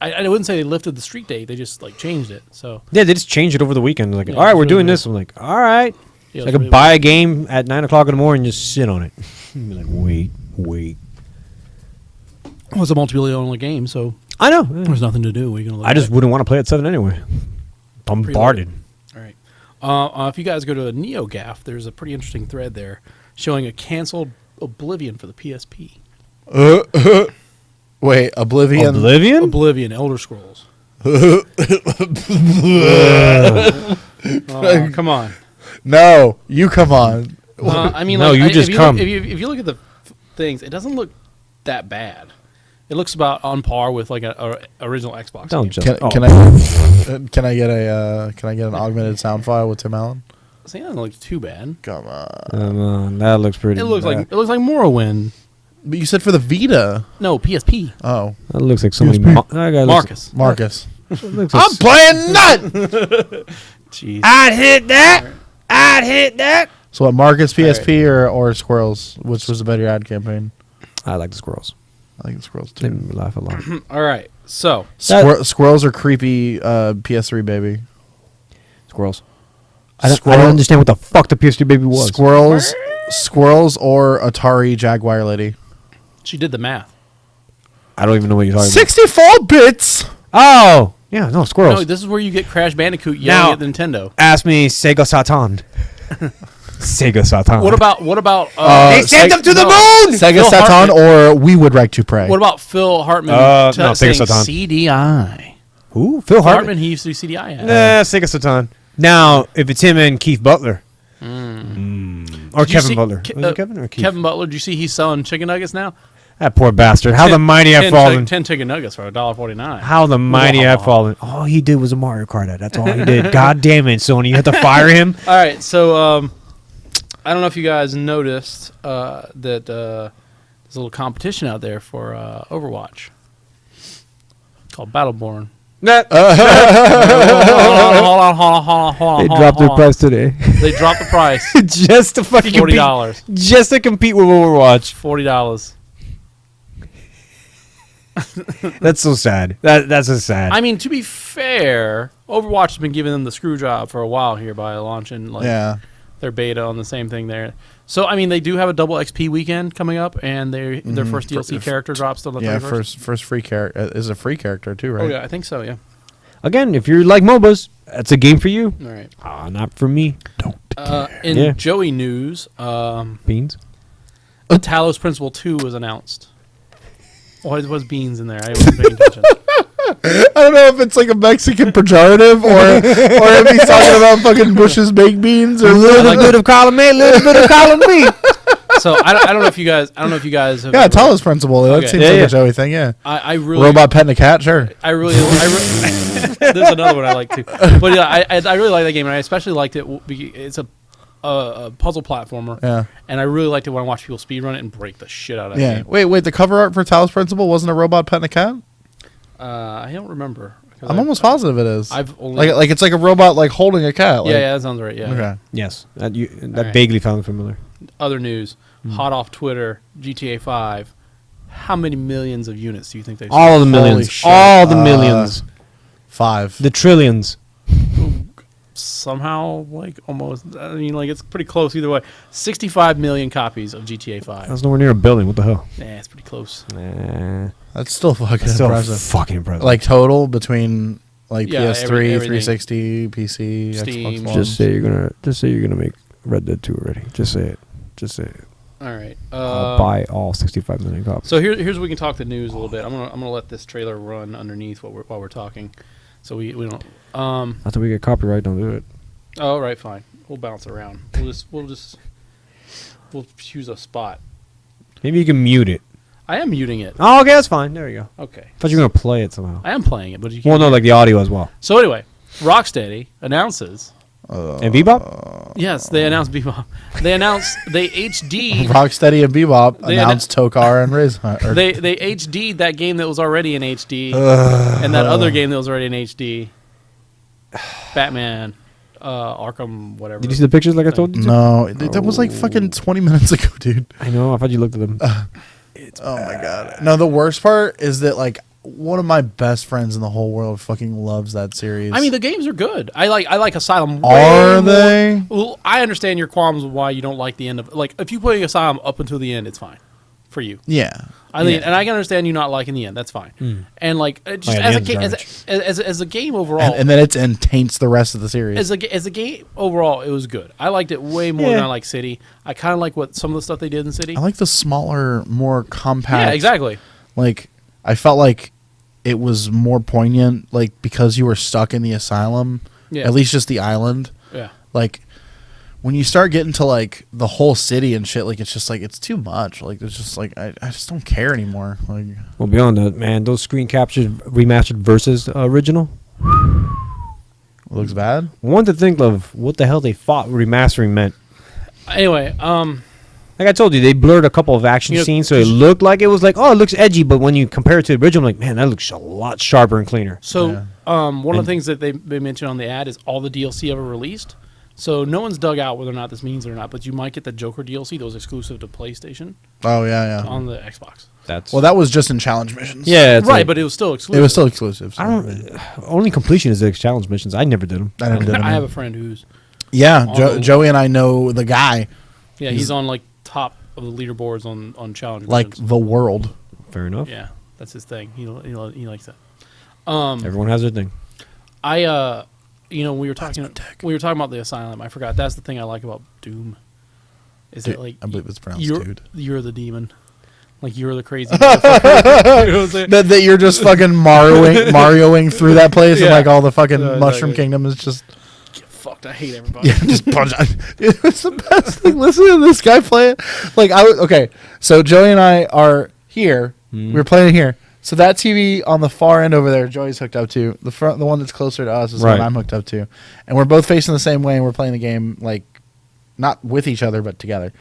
I wouldn't say they lifted the street date, they just like changed it. So Yeah, they just changed it over the weekend. Like, Yeah, all right, it's we're really doing weird. this. I'm like, all right. yeah, I it's could really buy a game at 9 o'clock in the morning and just sit on it. Be like, wait. weird. Well, it's a multiplayer only game, so I know. there's nothing to do. What are you gonna look I just at? wouldn't want to play at 7 anyway. Bombarded. All right. If you guys go to NeoGAF, there's a pretty interesting thread there showing a canceled Oblivion for the PSP. Wait, Oblivion. Oblivion? Oblivion, Elder Scrolls. Come on. No, you come on. I mean, No, like, you just if come. Look, if you look at the things, it doesn't look that bad. It looks about on par with like a original Xbox. Don't game. just. Can I get an augmented sound file with Tim Allen? See, it doesn't look too bad. Come on. That looks pretty. It looks bad. like Morrowind. But you said for the Vita. No, PSP. Oh, That looks like somebody. PSP. That guy Marcus. Marcus. Looks like I'm playing none. Jeez. I'd hit that. I'd hit that. So what? Marcus PSP or Squirrels? Which was a better ad campaign? I like the squirrels. I think Squirrels They too. make me laugh a lot. All right. So Squirrels are creepy. PS3 baby. Squirrels. I don't understand what the fuck the PS3 baby was. Squirrels Squirrels or Atari Jaguar lady? She did the math. I don't even know what you're talking 64 bits. about. Oh, yeah, no, squirrels. No, this is where you get Crash Bandicoot yelling at Nintendo. Ask me Sega Saturn. Sega Saturn. What about They sent them to the moon! Sega Phil Saturn Hartman. or We Would Like to Pray? what about Phil Hartman No, saying Sega Saturn. CDI? Who? Phil Hartman, Hartman? he used to do CDI. Sega Saturn. Now, if it's him and Keith Butler. Or Did you Kevin see- Butler. Ke- Was it Kevin or Keith? Kevin Butler, did you see he's selling chicken nuggets now? That poor bastard. How the mighty have 10 fallen. 10 chicken nuggets for $1.49. How the mighty have fallen. All he did was a Mario Kart ad. That's all he did. God damn it, Sony. You had to fire him. All right, so I don't know if you guys noticed that there's a little competition out there for Overwatch called Battleborn. Hold Hold on. They dropped their price today. They dropped the price. Just to fucking compete. $40. Just to compete with Overwatch. $40. That's so sad. That's so sad. I mean, to be fair, Overwatch has been giving them the screw job for a while here by launching their beta on the same thing there. So, I mean, they do have a double XP weekend coming up, and their first DLC character drops on the 31st. first free character is a free character too, right? Oh, yeah, I think so, yeah. Again, if you're like MOBAs, that's a game for you. All right. Not for me. In Yeah. Joey news, Beans. Talos Principle 2 was announced. What was beans in there? I wasn't paying attention. I don't know if it's like a Mexican pejorative or if he's talking about fucking Bush's baked beans or A little bit of column A, a little bit of column B. So I don't know if you guys have yeah, Talos Principle. That Okay. seems Yeah, like yeah. a Joey thing. Yeah, I really robot petting a cat. Sure. there's another one I like too. But yeah, I really like that game, and I especially liked it. It's a puzzle platformer. Yeah. And I really liked it when I watch people speedrun it and break the shit out of that Yeah. game. Wait. The cover art for Talos Principle wasn't a robot petting a cat. I don't remember. I'm almost positive it is. I've only like it's like a robot like holding a cat. Like, yeah, that sounds right. Yeah. Okay. Yes, that Alright. vaguely sounds familiar. Other news, hot off Twitter, GTA 5. How many millions of units do you think they sold? All of the Holy millions. shit. All the millions. 5. The trillions. Somehow, like almost. I mean, like it's pretty close either way. 65 million copies of GTA 5. That's nowhere near a building. What the hell? Yeah, it's pretty close. Nah. That's still fucking That's so impressive. fucking impressive. Like total between like Yeah, PS3, everything. 360, PC, Steam. Xbox One. just say you're gonna make Red Dead 2 already. Just say it. Just say it. All right. I'll buy all 65 million copies. So here's where we can talk the news a little bit. I'm gonna let this trailer run underneath while we're talking, so we don't. After we get copyright, don't do it. Oh, all right, fine. We'll bounce around. We'll choose a spot. Maybe you can mute it. I am muting it. Oh, okay, that's fine. There you go. Okay. I thought you were gonna play it somehow. I am playing it, but you can't. Well, no, like the audio as well. So anyway, Rocksteady announces. And Bebop? Yes, they announced Bebop. They announced they HD. Rocksteady and Bebop They announced Tokar and Riz. They HD'd that game that was already in HD, and that other game that was already in HD. Batman, Arkham, whatever. Did you see the pictures like I told you to? No, that was like fucking 20 minutes ago, dude. I know. I thought you looked at them. Oh my god. No, the worst part is that like one of my best friends in the whole world fucking loves that series. I mean, the games are good. I like Asylum. way Are more. they? Well, I understand your qualms with why you don't like the end of. Like, if you play Asylum up until the end, it's fine for you. Yeah. I mean, Yeah. and I can understand you not liking the end. That's fine. And like, just Oh, yeah, as the a game, end's as a game overall, And then and taints the rest of the series. as a game overall, it was good. I liked it way more Yeah. than I like City. I kind of like what some of the stuff they did in City. I like the smaller, more compact. Yeah, exactly. Like I felt like it was more poignant, like because you were stuck in the asylum. Yeah. At least just the island. Yeah. Like when you start getting to like the whole city and shit, like it's just like it's too much. Like it's just like I just don't care anymore. Like Well, beyond that, man, those screen captured remastered versus original. it looks bad. One to think of what the hell they thought remastering meant. Anyway, Like I told you, they blurred a couple of action You know, scenes, so it looked like it was like, oh, it looks edgy. But when you compare it to the original, like, man, that looks a lot sharper and cleaner. so one of the things that they mentioned on the ad is all the DLC ever released. So no one's dug out whether or not this means it or not, but you might get the Joker DLC, those exclusive to PlayStation, Oh yeah, yeah. on the Xbox. That's Well, that was just in challenge missions. yeah, it's Right, like- but it was still exclusive. It was still exclusive. so- I don't. Only completion is the challenge missions. I never did them. I never did them. I have a friend who's Yeah, on the- Joey and I know the guy Yeah, he's on like top of the leaderboards on challenge. like missions. the world. Fair enough. Yeah, that's his thing. He likes that. Everyone has their thing. We were talking about the Asylum. I forgot. That's the thing I like about Doom. Is Dude, it like I believe it's pronounced you're, dude. You're the demon. Like you're the crazy motherfucker. You know what I'm saying? That you're just fucking Marioing through that place and Yeah. like all the fucking Mushroom exactly. Kingdom is just Get fucked. I hate everybody. yeah, just punch. It's the best thing. Listen to this guy play it. Like okay. So Joey and I are here. We're playing here. So that TV on the far end over there, Joey's hooked up to. The one that's closer to us is the Right. one I'm hooked up to, and we're both facing the same way, and we're playing the game like not with each other but together.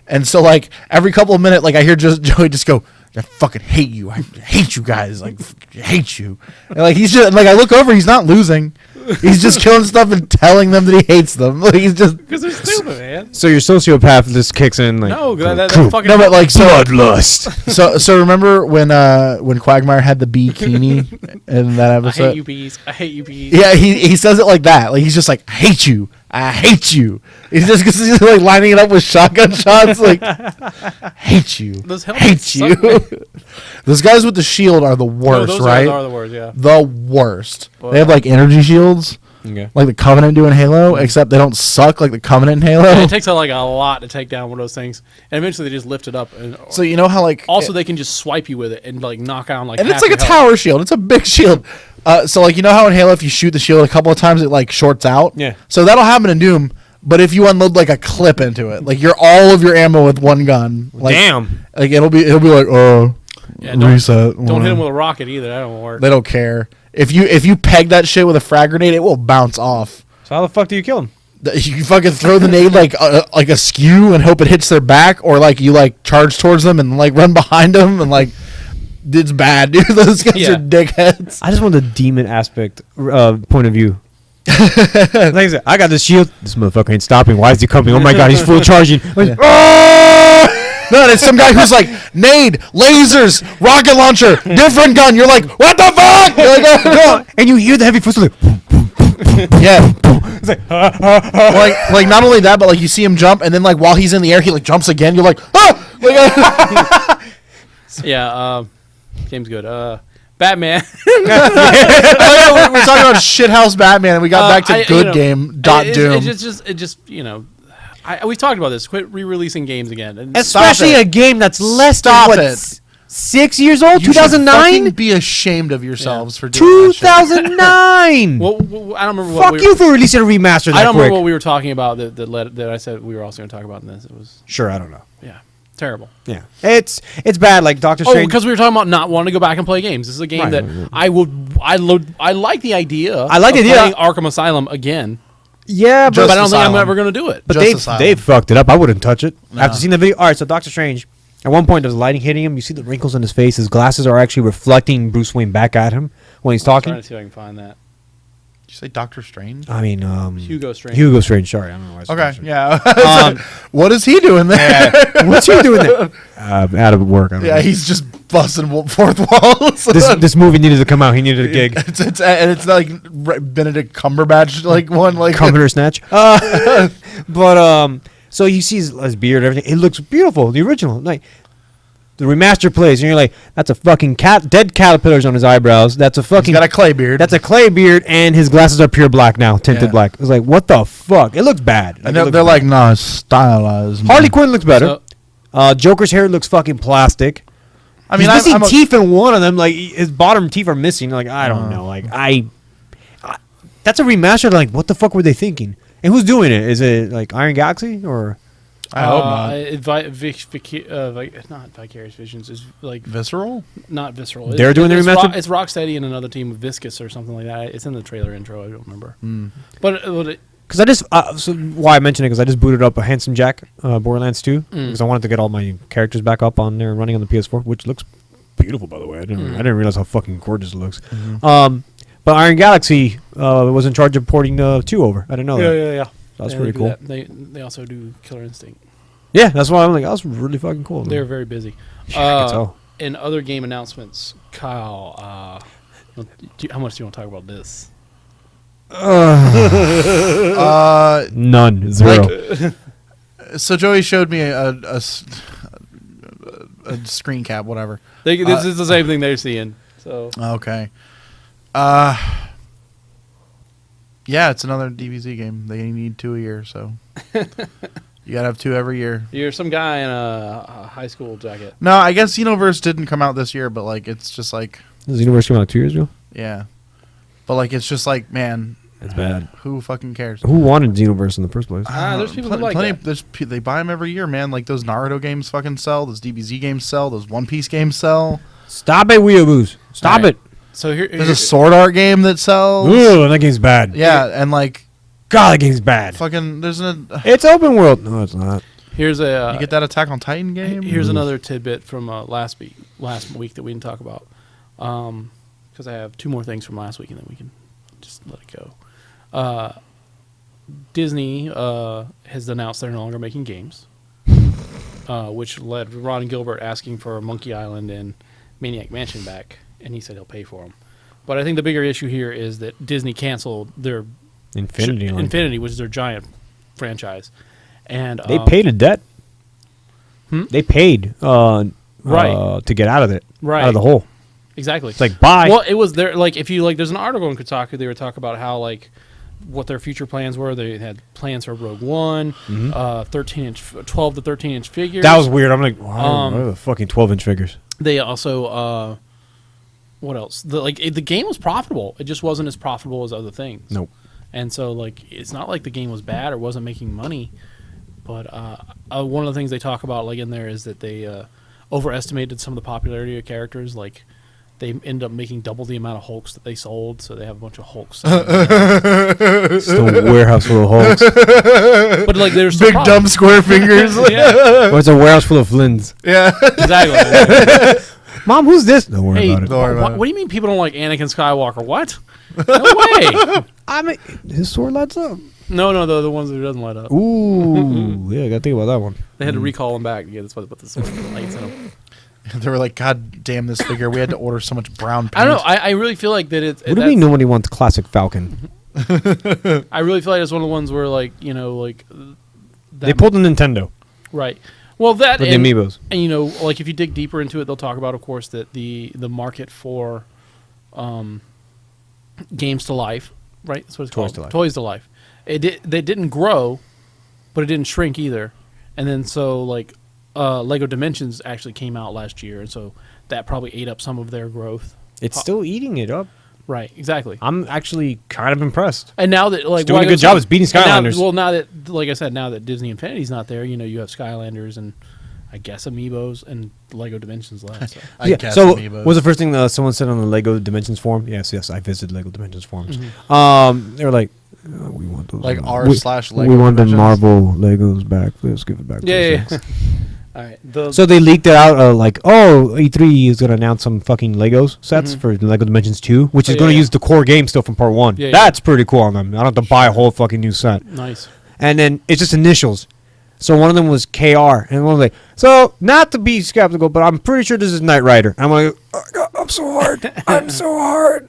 And so like every couple of minutes, like I hear Joey just go, "I fucking hate you. I hate you guys. Like I hate you." And like he's just like I look over, he's not losing. He's just killing stuff and telling them that he hates them. Like he's just Because they're stupid, man. So your sociopath just kicks in like No, that cool. fucking no, but like so bloodlust. so remember when Quagmire had the bikini in that I episode? hate you, bees. I hate you, bees. Yeah, he says it like that. Like he's just like, I hate you. I hate you. He's just cause he's like lining it up with shotgun shots. Like, hate you. Those helmets Hate you. suck, man. Those guys with the shield are the worst, those right? are the worst, yeah. The worst. Well, they have like energy shields, Okay. like the Covenant do in Halo, except they don't suck like the Covenant in Halo. Yeah, it takes like a lot to take down one of those things, and eventually they just lift it up. And So you know how like also they can just swipe you with it and like knock out like. and it's half like a your health. tower shield. It's a big shield. So like you know how in Halo if you shoot the shield a couple of times it like shorts out. Yeah. So that'll happen in Doom. But if you unload like a clip into it, like you're all of your ammo with one gun. Like, Damn. Like it'll be like Yeah, don't reset. hit him with a rocket either. That don't work. They don't care. If you peg that shit with a frag grenade, it will bounce off. So how the fuck do you kill him? You fucking throw the nade like askew and hope it hits their back, or like you like charge towards them and like run behind them and like it's bad, dude. Those guys Yeah. are dickheads. I just want the demon aspect point of view. Like I said, I got the shield. This motherfucker ain't stopping. Why is he coming? Oh my god, he's full charging. Like, "Ah!" No, it's some guy who's like nade, lasers, rocket launcher, different gun. You're like, what the fuck? You're like, oh, And you hear the heavy footsteps. Like, yeah. it's like, like not only that, but like you see him jump, and then like while he's in the air, he like jumps again. You're like, ah! Like, Yeah, game's good. Batman. we're talking about shithouse Batman, and we got back to good game dot Doom. It just we talked about this. Quit re-releasing games again. And especially it. a game that's less Stop than what, it. 6 years old. You should fucking 2009. be ashamed of yourselves for doing that shit. 2009. well, I don't remember. Fuck you for releasing a remaster. That I don't quick. remember what we were talking about that I said we were also going to talk about in this. It was Sure, I don't know. terrible. Yeah, it's bad. Like Doctor Oh, Strange. because we were talking about not wanting to go back and play games. This is a game Right, that right. I like the idea. I like of the idea. playing Arkham Asylum again, yeah, Just but I don't think I'm Asylum. ever going to do it. But Just they Asylum. fucked it up. I wouldn't touch it. No. After seeing the video, all right. So Doctor Strange, at one point, there's lighting hitting him. You see the wrinkles in his face. His glasses are actually reflecting Bruce Wayne back at him when he's I'm talking. trying to see if I can find that. Did you say Doctor Strange? I mean, Hugo Strange. Hugo Strange. Sorry, I don't know why. I said Okay, Strange. yeah. What is he doing there? What's he doing there? Out of work. I don't Yeah, know. he's just busting fourth walls. This movie needed to come out. He needed a gig. It's like Benedict Cumberbatch like one like Comforter snatch. So you see his beard, everything. It looks beautiful. The original, like the remaster plays, and you're like, that's a fucking dead caterpillars on his eyebrows. That's a He's fucking. got a clay beard. That's a clay beard, and his glasses are pure black now, tinted Yeah. black. It's like, what the fuck? It looks bad. and It looks they're bad. like, nah, it's stylized. man." Harley Quinn looks better. Joker's hair looks fucking plastic. I mean, he's missing I'm a- teeth in one of them. Like his bottom teeth are missing. Like I don't know. Like I that's a remaster. Like what the fuck were they thinking? And who's doing it? Is it like Iron Galaxy or? I hope not. Not Vicarious Visions. Is like Visceral? not Visceral. They're doing the it's remastered? It's Rocksteady and another team of Viscous or something like that. It's in the trailer intro. I don't remember. But Because I just so why I mentioned it because I just booted up a Handsome Jack Borderlands 2 because I wanted to get all my characters back up on there running on the PS4, which looks beautiful by the way. I didn't realize how fucking gorgeous it looks. But Iron Galaxy was in charge of porting the 2 over. I didn't know that. yeah. So that's Yeah, pretty they do cool. that. They also do Killer Instinct. Yeah, that's why I'm like, that was really fucking cool. They're very busy. I can tell. In other game announcements, Kyle, how much do you want to talk about this? None. Zero. So Joey showed me a screen cap, whatever. This is the same thing they're seeing. So Okay. Yeah, it's another DBZ game. They need 2 a year, so you gotta have 2 every year. you're some guy in a high school jacket. No, I guess Xenoverse didn't come out this year, but like it's just like Does Xenoverse come out 2 years ago? yeah, but like it's just like man, It's bad. who fucking cares? Who wanted Xenoverse in the first place? There's people who like that. They buy them every year, man. Like those Naruto games fucking sell. Those DBZ games sell. Those One Piece games sell. Stop it, weeaboos. Stop All right. it. So here, There's a Sword Art game that sells. Ooh, that game's bad. Yeah, and like God, that game's bad. fucking there's an It's open world. No, it's not. here's a you get that Attack on Titan game. here's another tidbit from last week that we didn't talk about, because I have 2 more things from last week and then we can just let it go. Disney has announced they're no longer making games, which led Ron Gilbert asking for Monkey Island and Maniac Mansion back, and he said he'll pay for them. But I think the bigger issue here is that Disney canceled their Infinity, which is their giant franchise, and They paid a debt. They paid Right. to get out of it. Right. Out of the hole. exactly. It's like, bye. Well, it was there. Like, if you like, there's an article in Kotaku. They were talking about how like what their future plans were. They had plans for Rogue One, 12 to 13-inch figures. That was weird. I'm like, wow, what are the fucking 12-inch figures? They also, what else? The game was profitable. It just wasn't as profitable as other things. Nope. And so, like, it's not like the game was bad or wasn't making money, but one of the things they talk about, like, in there is that they overestimated some of the popularity of characters. Like, they ended up making double the amount of Hulks that they sold, so they have a bunch of Hulks. It's the warehouse full of Hulks. But, like, there's big dumb square fingers. Yeah, Or it's a warehouse full of Flins. Yeah. exactly. Mom, who's this? Don't worry Hey, about it. Don't worry about what do you mean people don't like Anakin Skywalker? What? No way. I mean, his sword lights up. No, the ones that it doesn't light up. Ooh, yeah, I gotta think about that one. They had to recall him back. Yeah, that's why they put the sword lights in him. They were like, God damn this figure. We had to order so much brown paint. I don't know. I really feel like that it's. What do you mean nobody wants classic Falcon? I really feel like it's one of the ones where, like, you know, like. They pulled a Nintendo Right. Well, that with the and, amiibos. and, you know, like, if you dig deeper into it, they'll talk about, of course, that the market for games to life, right? That's what it's Toys called. to Life. Toys to life. They didn't grow, but it didn't shrink either. And then so, like, Lego Dimensions actually came out last year, and so that probably ate up some of their growth. It's still eating it up. Right, exactly. I'm actually kind of impressed. And now that, like, It's doing well, a good job. It's beating Skylanders. Now that, like I said, now that Disney Infinity's not there, you know, you have Skylanders and I guess Amiibos and Lego Dimensions left. So. I guess so Amiibos. what was the first thing someone said on the Lego Dimensions forum? Yes, I visited Lego Dimensions forums. They were like, we want those. Like r/Lego We want the Dimensions? Marvel Legos back. Let's give it back. Yeah. to us. All right. So they leaked it out like, E3 is going to announce some fucking Legos sets for Lego Dimensions 2, which is going to use the core game still from part 1. Yeah, That's pretty cool on them. I don't have to buy a whole fucking new set. Nice. And then it's just initials. So one of them was KR, and one was like, so not to be skeptical, but I'm pretty sure this is Knight Rider. And I'm like, oh God, I'm so hard. I'm so hard.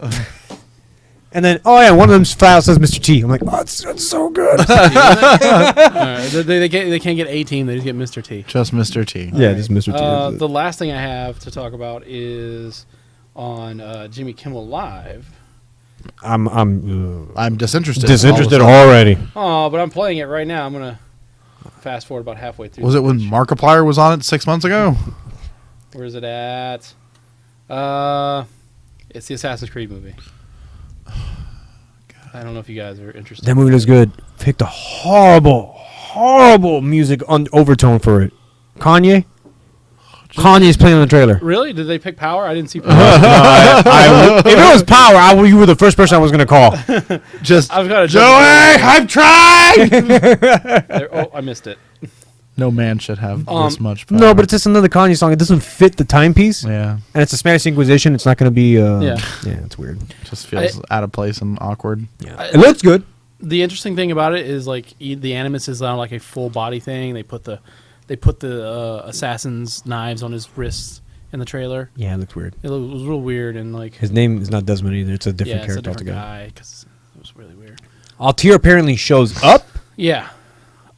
And then, one of them's file says Mr. T. I'm like, that's so good. All right. They can't get A Team. They just get Mr. T. Just Mr. T. Yeah, just Mr. T. The last thing I have to talk about is on Jimmy Kimmel Live. I'm disinterested. Disinterested already. Oh, but I'm playing it right now. I'm gonna fast forward about halfway through. Was it when Markiplier was on it 6 months ago? Where is it at? It's the Assassin's Creed movie. I don't know if you guys are interested. That movie was good. Picked a horrible music overtone for it. Kanye's playing on the trailer. Really? Did they pick Power? I didn't see Power. If it was Power, you were the first person I was going to call. Just I was gonna Joey, jump I've tried. Oh, I missed it. No man should have this much power. No, but it's just another Kanye song. It doesn't fit the timepiece. Yeah, And it's a Spanish Inquisition. It's not going to be... yeah, it's weird. just feels out of place and awkward. Yeah. It looks good. The interesting thing about it is, like, the Animus is not like a full body thing. They put the assassin's knives on his wrists in the trailer. Yeah, it looks weird. It was real weird, and like His name is not Desmond either. It's a different it's a character different altogether. guy, because it was really weird. Altair apparently shows up. Yeah,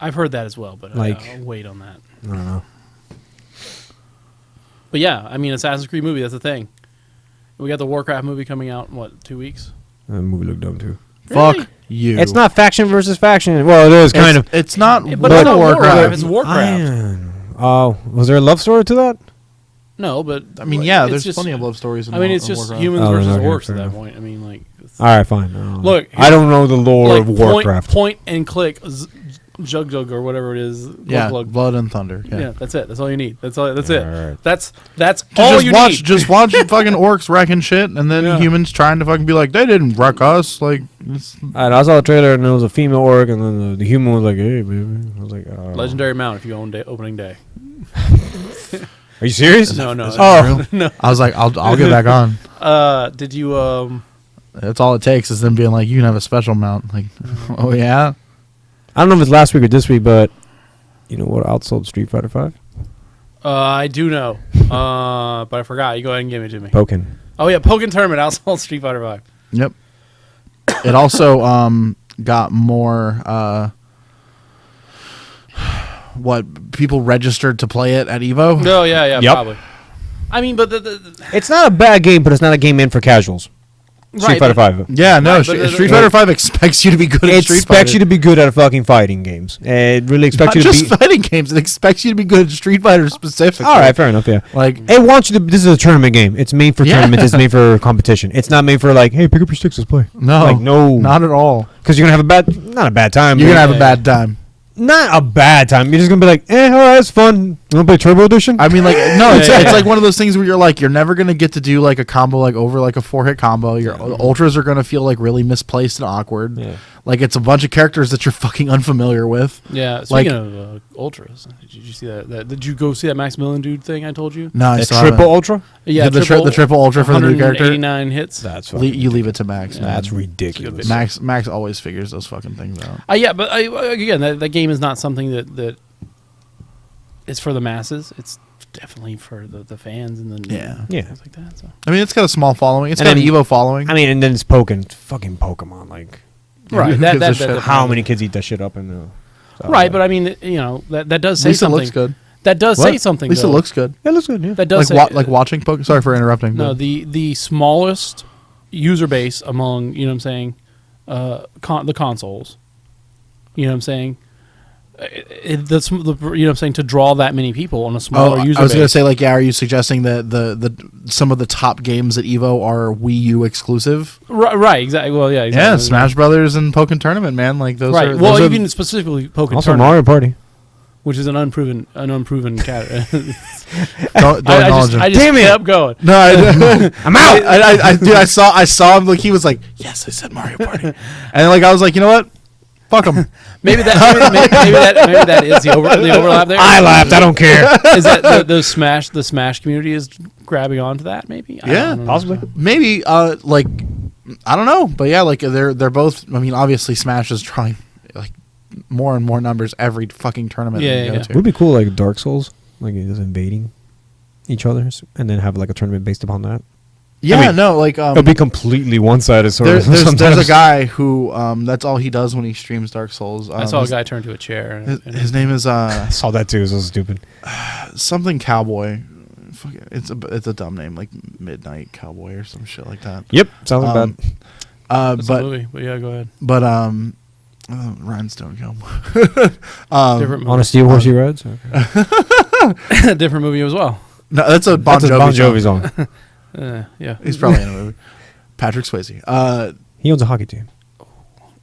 I've heard that as well, but I'll wait on that. I don't know. But yeah, I mean, Assassin's Creed movie, that's the thing. We got the Warcraft movie coming out in, 2 weeks? That movie looked dumb too. Really? Fuck you. It's not faction versus faction. Well, it is kind of. It's not. But it's not Warcraft. It's Warcraft. Oh, was there a love story to that? No, but I mean, yeah, it's there's just, plenty of love stories. In it's in just Warcraft. humans Oh, versus okay, orcs fair at that enough. point. I mean, All right, fine. Look, I don't know the lore of point- Warcraft. Point and click, jug or whatever it is. Yeah, glug. Blood and Thunder. Yeah. Yeah, that's it. That's all you need. That's it. Alright. That's all you need. Just watch fucking orcs wrecking shit, and then Yeah. humans trying to fucking be like, they didn't wreck us. Like, it's, I saw the trailer and there was a female orc, and then the human was like, "Hey, baby." I was like, Legendary mount if you own opening day. Are you serious? No. oh, no. I was like, I'll get back on. Did you? That's all it takes is them being like, you can have a special mount. Like, oh yeah. I don't know if it's last week or this week, but you know what outsold Street Fighter 5? I do know. But I forgot. You go ahead and give it to me. Pokken. Oh yeah, Pokken Tournament outsold Street Fighter 5. Yep. It also got more what people registered to play it at Evo. No, yeah, Yep. probably. I mean, but It's not a bad game, but it's not a game meant for casuals. Street Right, Fighter but- 5. Yeah, no. Right, but Street Fighter 5 expects you to be good at It Street expects Fighter. you to be good at fucking fighting games. It really expects Not you to just be. fighting games. It expects you to be good at Street Fighter specifically. All right, fair enough. Yeah. Like, It wants you to. This is a tournament game. It's made for Yeah. tournaments. It's made for competition. It's not made for like, hey, pick up your sticks, let's play. no, Like, no. not at all. Because you're gonna have not a bad time. You're but- gonna have a bad time. not a bad time. You're just gonna be like, all right, it's fun. You wanna play Turbo Edition? I mean, like, no, it's, Yeah, it's yeah. like one of those things where you're like, you're never gonna get to do like a combo like over like a 4-hit combo. Your ultras are gonna feel like really misplaced and awkward. Yeah. Like it's a bunch of characters that you're fucking unfamiliar with. yeah. Like- Speaking of ultras, did you see that? Did you go see that Maximilian dude thing I told you? No, I The still triple haven't. ultra? Yeah, the triple ultra for the new character. 189 hits. That's You leave it to Max. man. That's ridiculous. Max always figures those fucking things out. Yeah, but again, that game is not something that is for the masses. It's definitely for the fans and the Yeah. things like that. So. I mean, it's got a small following. It's And got an then- Evo following. I mean, and then it's fucking Pokemon. Like, Right, Who that, gives a that, shit? that how many kids eat that shit up? Right, but I mean, that does At say least something. it looks good. That does What? say something. At least though. it looks good. it looks good. Yeah. That does Like say like watching Pokemon. Sorry for interrupting. No, but the smallest user base among the consoles. You know what I'm saying? To draw that many people on a smaller user base. I was gonna say like, yeah. Are you suggesting that the some of the top games at Evo are Wii U exclusive? Right, exactly. Well, yeah, exactly. Yeah, Smash Brothers and Pokken Tournament, man. Like those Right. are. Well, those are- even specifically Pokemon Also, Tournament, Mario Party. which is an unproven cat. don't acknowledge him. I just Damn it. kept going. No, I'm out. Dude, I saw him. Like he was like, yes, I said Mario Party, and like I was like, you know what? Fuck him. Maybe that is the overlap there. I laughed. I don't care. Is that the Smash community is grabbing onto that? Maybe. I Yeah, don't know. Possibly. Maybe. Like I don't know, but yeah, like they're both. I mean, obviously, Smash is trying like more and more numbers every fucking tournament Yeah, they go yeah. to. Would it be cool like Dark Souls, like just invading each other's, and then have like a tournament based upon that. Yeah, I mean, no, like It'll be completely one-sided sort of. there's sometimes. a guy who that's all he does when he streams Dark Souls. I saw a his- guy turn to a chair. His name is I saw that too. It was so stupid. something Cowboy. Fuck it, it's a dumb name like Midnight Cowboy or some shit like that. Yep. Sounds Um, bad. That's a movie, but yeah, go ahead. But Rhinestone Cowboy. Different On a movie. steel horse he rides. Okay. Different movie as well. No, that's a Bon That's a Jovi, Bon Jovi song. Yeah. He's probably in a movie. Patrick Swayze. He owns a hockey team.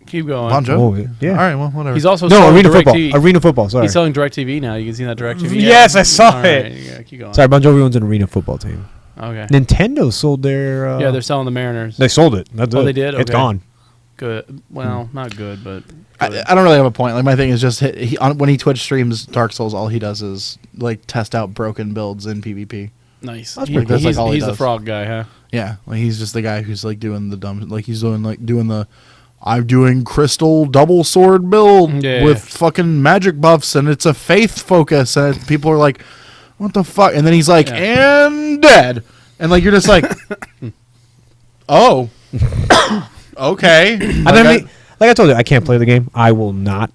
Keep going. Bon Jovi. Oh, yeah. All right, well, whatever. He's also No, selling Arena Direct Football. TV. Arena Football. Sorry. He's selling DirecTV now. You can see that DirecTV. Yes, I saw All it. right, yeah, keep going. Sorry, Bon Jovi owns an Arena Football team. Okay. Nintendo sold their. Yeah, they're selling the Mariners. They sold it. That's Oh, it. they did? It's Okay. gone. Good. Well, not good, but good. I don't really have a point. Like my thing is just when he Twitch streams Dark Souls, all he does is like test out broken builds in PvP. Nice. That's He- pretty cool. That's, like, he's all he he's the does. frog guy, huh? Yeah, like he's just the guy who's like doing the dumb, like he's doing the I'm doing crystal double sword build Yeah. with fucking magic buffs, and it's a faith focus, and people are like, what the fuck? And then he's like, Yeah. and dead, and like you're just like, oh, okay. I mean, like I told you, I can't play the game. I will not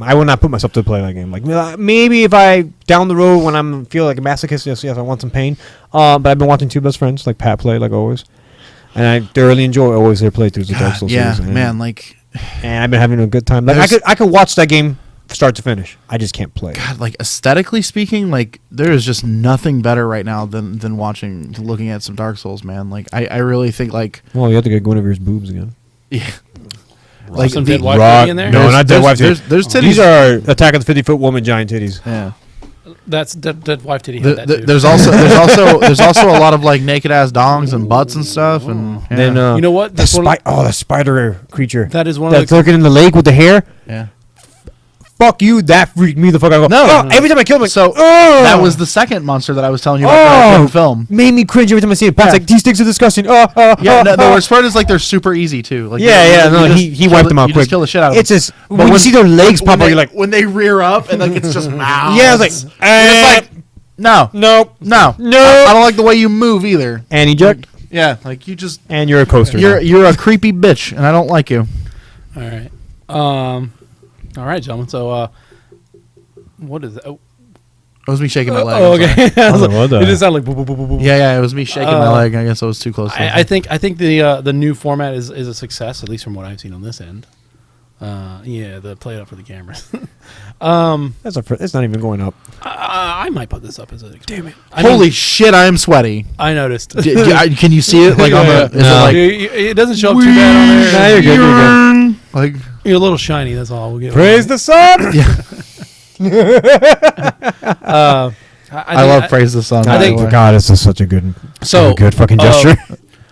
I will not put myself to play that game. Like maybe if I down the road when I'm feel like a masochist, yes, I want some pain. But I've been watching Two Best Friends, like Pat play, like always, and I thoroughly enjoy always their playthroughs of Dark Souls. Yeah, series, man, like, and I've been having a good time. Like I could watch that game start to finish. I just can't play. God, like aesthetically speaking, like there is just nothing better right now than looking at some Dark Souls, man. Like I really think like, Well, you have to get Guinevere's boobs again. yeah, Like some the- dead wife titty in there. No, not dead wife titty. There's titties. These are Attack of the 50-Foot Woman giant titties. Yeah. That's dead wife titty. Had that too. There's also a lot of like naked ass dongs and butts and stuff, and yeah. Then you know what? The spider creature That is one of that's the. lurking in the lake with the hair. yeah. Fuck you! That freaked me the fuck out. No. Every time I kill him, So oh! that was the second monster that I was telling you about in the film. Made me cringe every time I see it. Pat's Yeah. like, these things are disgusting. Yeah, the worst part is like they're super easy too. Like He wiped them out You quick. just kill the shit out of It's them. just when you see their legs pop out, you're like, when they rear up and like it's just mouths. yeah, I was like, it's like no, nope, no. No. I don't like the way you move either. and eject, Yeah, like you just and you're a coaster. you're a creepy bitch, and I don't like you. All right. All right, gentlemen. So, what is that? Oh, It was me shaking my leg. oh, I'm sorry. okay. I was like, What the- it just sounded like boop, boop, boop, boop, boop. Yeah, it was me shaking my leg. I guess I was too close. To I think the new format is a success, at least from what I've seen on this end. Yeah, the play it up for the cameras. It's not even going up. I might put this up as a experiment. Holy shit, I am sweaty. I noticed. Can you see it? Like on the? Is No. it like? It doesn't show up too bad on there. Nah, you're good. You're good. Like You're a little shiny. That's all. We'll get. Praise the sun. I love praise the sun. I by think- the way. God, this is such a good, So good fucking gesture.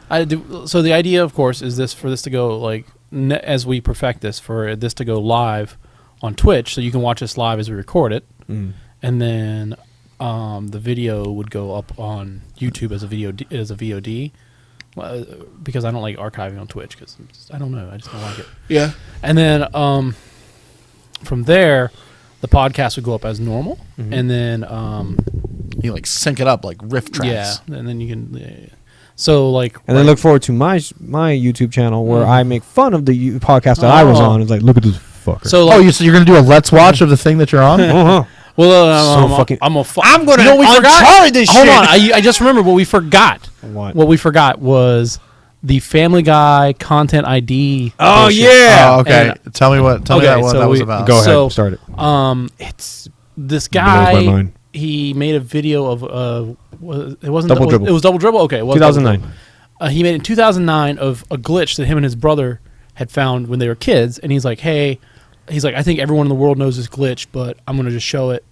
I do. So the idea, of course, is for this to go like as we perfect this, for this to go live on Twitch, so you can watch this live as we record it, and then the video would go up on YouTube as a VOD. Because I don't like archiving on Twitch because I don't know, I just don't like it. Yeah. And then from there, the podcast would go up as normal, and then You like sync it up like riff tracks. yeah, and then you can. So like, And then look forward to my YouTube channel where I make fun of the podcast that I was Oh. on. It's like, look at this fucker. so like, So you're gonna do a let's watch of the thing that you're on? uh-huh. well, So fucking- I'm gonna You know what we forgot? Uncharted this Hold shit. on, I just remembered what we forgot. What? What we forgot was the Family Guy content ID. Oh, bullshit. yeah. Oh, okay. And- Tell me what Okay, that, what so that was we- about. Go ahead. So, Start it. It's this blows my guy. mind. He made a video of it wasn't Double Dribble. It was Double Dribble. Okay, it was 2009. Double Dribble. He made it in 2009 of a glitch that him and his brother had found when they were kids, and he's like, "Hey, I think everyone in the world knows this glitch, but I'm gonna just show it.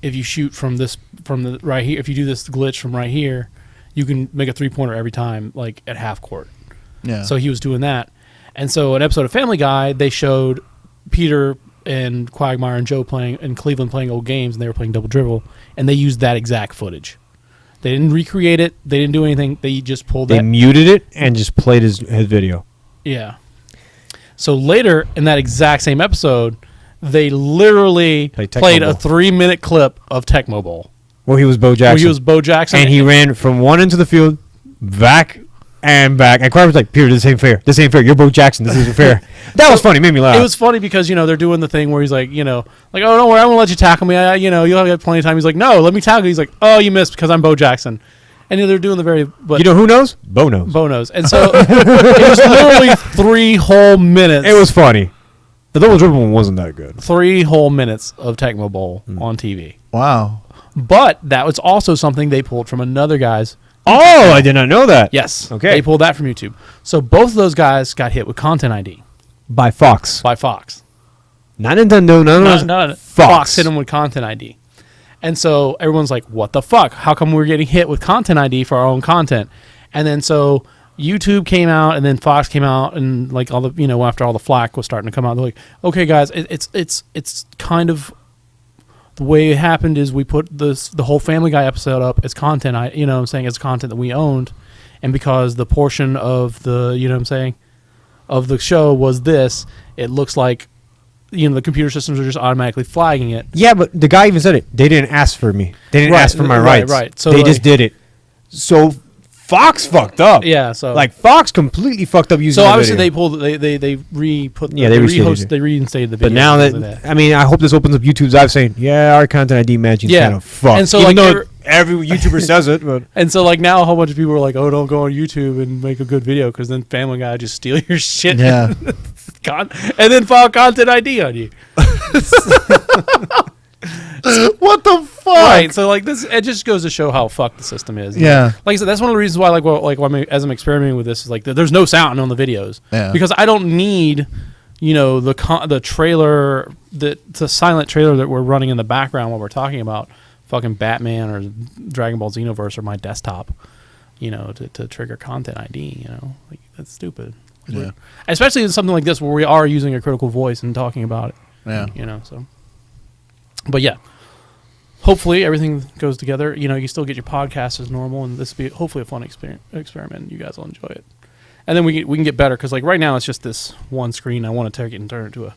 If you shoot from the right here, if you do this glitch from right here, you can make a 3-pointer every time, like at half court." Yeah. So he was doing that, and so an episode of Family Guy, they showed Peter and Quagmire and Joe playing in Cleveland playing old games, and they were playing Double Dribble, and they used that exact footage. They didn't recreate it. They didn't do anything. They just pulled They that. muted it and just played his video. Yeah. So later in that exact same episode, they literally Played Tecmo played a Bowl. 3-minute clip of Tecmo Bowl, Well, he was Bo Jackson. where he was Bo Jackson, and he ran from one end of the field, back and back. And Carter was like, "Peter, this ain't fair. This ain't fair. You're Bo Jackson. This isn't fair." That was funny. Made me laugh. It was funny because they're doing the thing where he's like, like, "Oh, don't worry, I'm gonna let you tackle me. You'll have plenty of time." He's like, "No, let me tackle you." He's like, "Oh, you missed because I'm Bo Jackson," and they're doing the very. But You know who knows? Bo knows. Bo knows, and so it was literally 3 whole minutes. It was funny. The double dribble one wasn't that good. 3 whole minutes of Tecmo Bowl on TV. Wow. But that was also something they pulled from another guy's. Oh, I did not know that. Yes. Okay. They pulled that from YouTube. So both of those guys got hit with Content ID By Fox. by Fox. Not Nintendo. No, Fox. Fox hit them with Content ID. And so everyone's like, what the fuck? How come we're getting hit with Content ID for our own content? And then so YouTube came out, and then Fox came out, and like all the after all the flack was starting to come out, they're like, okay guys, it's kind of the way it happened is we put the whole Family Guy episode up as content. I'm saying it's content that we owned, and because the portion of the of the show was this, it looks like the computer systems are just automatically flagging it. Yeah, but the guy even said it. They didn't ask for me. They didn't ask for my rights. Right. So they like, just did it. So Fox fucked up. Yeah, so Like Fox completely fucked up using. so that obviously video. they pulled they re-put Yeah, they restated it. they reinstated the video. But now because that, of I mean, I hope this opens up YouTube's eyes saying, yeah, our content ID matching is Yeah. kind of fucked. And so, Even like, though every YouTuber says it, but and so like now a whole bunch of people are like, oh, don't go on YouTube and make a good video because then Family Guy just steal your shit. Yeah. And then file content ID on you. What the fuck? Right. So like this, it just goes to show how fucked the system is. You know? Yeah. Like I said, that's one of the reasons why as I'm experimenting with this is like there's no sound on the videos. Yeah. Because I don't need, the trailer, the silent trailer that we're running in the background while we're talking about fucking Batman or Dragon Ball Xenoverse or my desktop, to trigger content ID. Like that's stupid. Yeah. Especially in something like this where we are using a critical voice and talking about it. Yeah. So. But yeah, hopefully everything goes together. You still get your podcast as normal, and this will be hopefully a fun experiment. You guys will enjoy it, and then we can get better because like right now it's just this one screen. I want to take it and turn it into a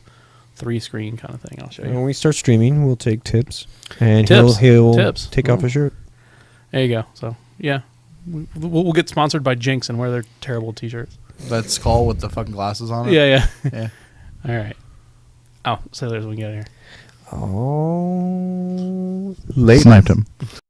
3-screen kind of thing. I'll show you. when we start streaming, we'll take tips, and Tips. he'll Tips. take off his shirt. There you go. So yeah, we'll get sponsored by Jinx and wear their terrible T-shirts. That skull with the fucking glasses on it. Yeah. Yeah. All right. Oh, Sailors, we can get out of here. Oh, late. Sniped him.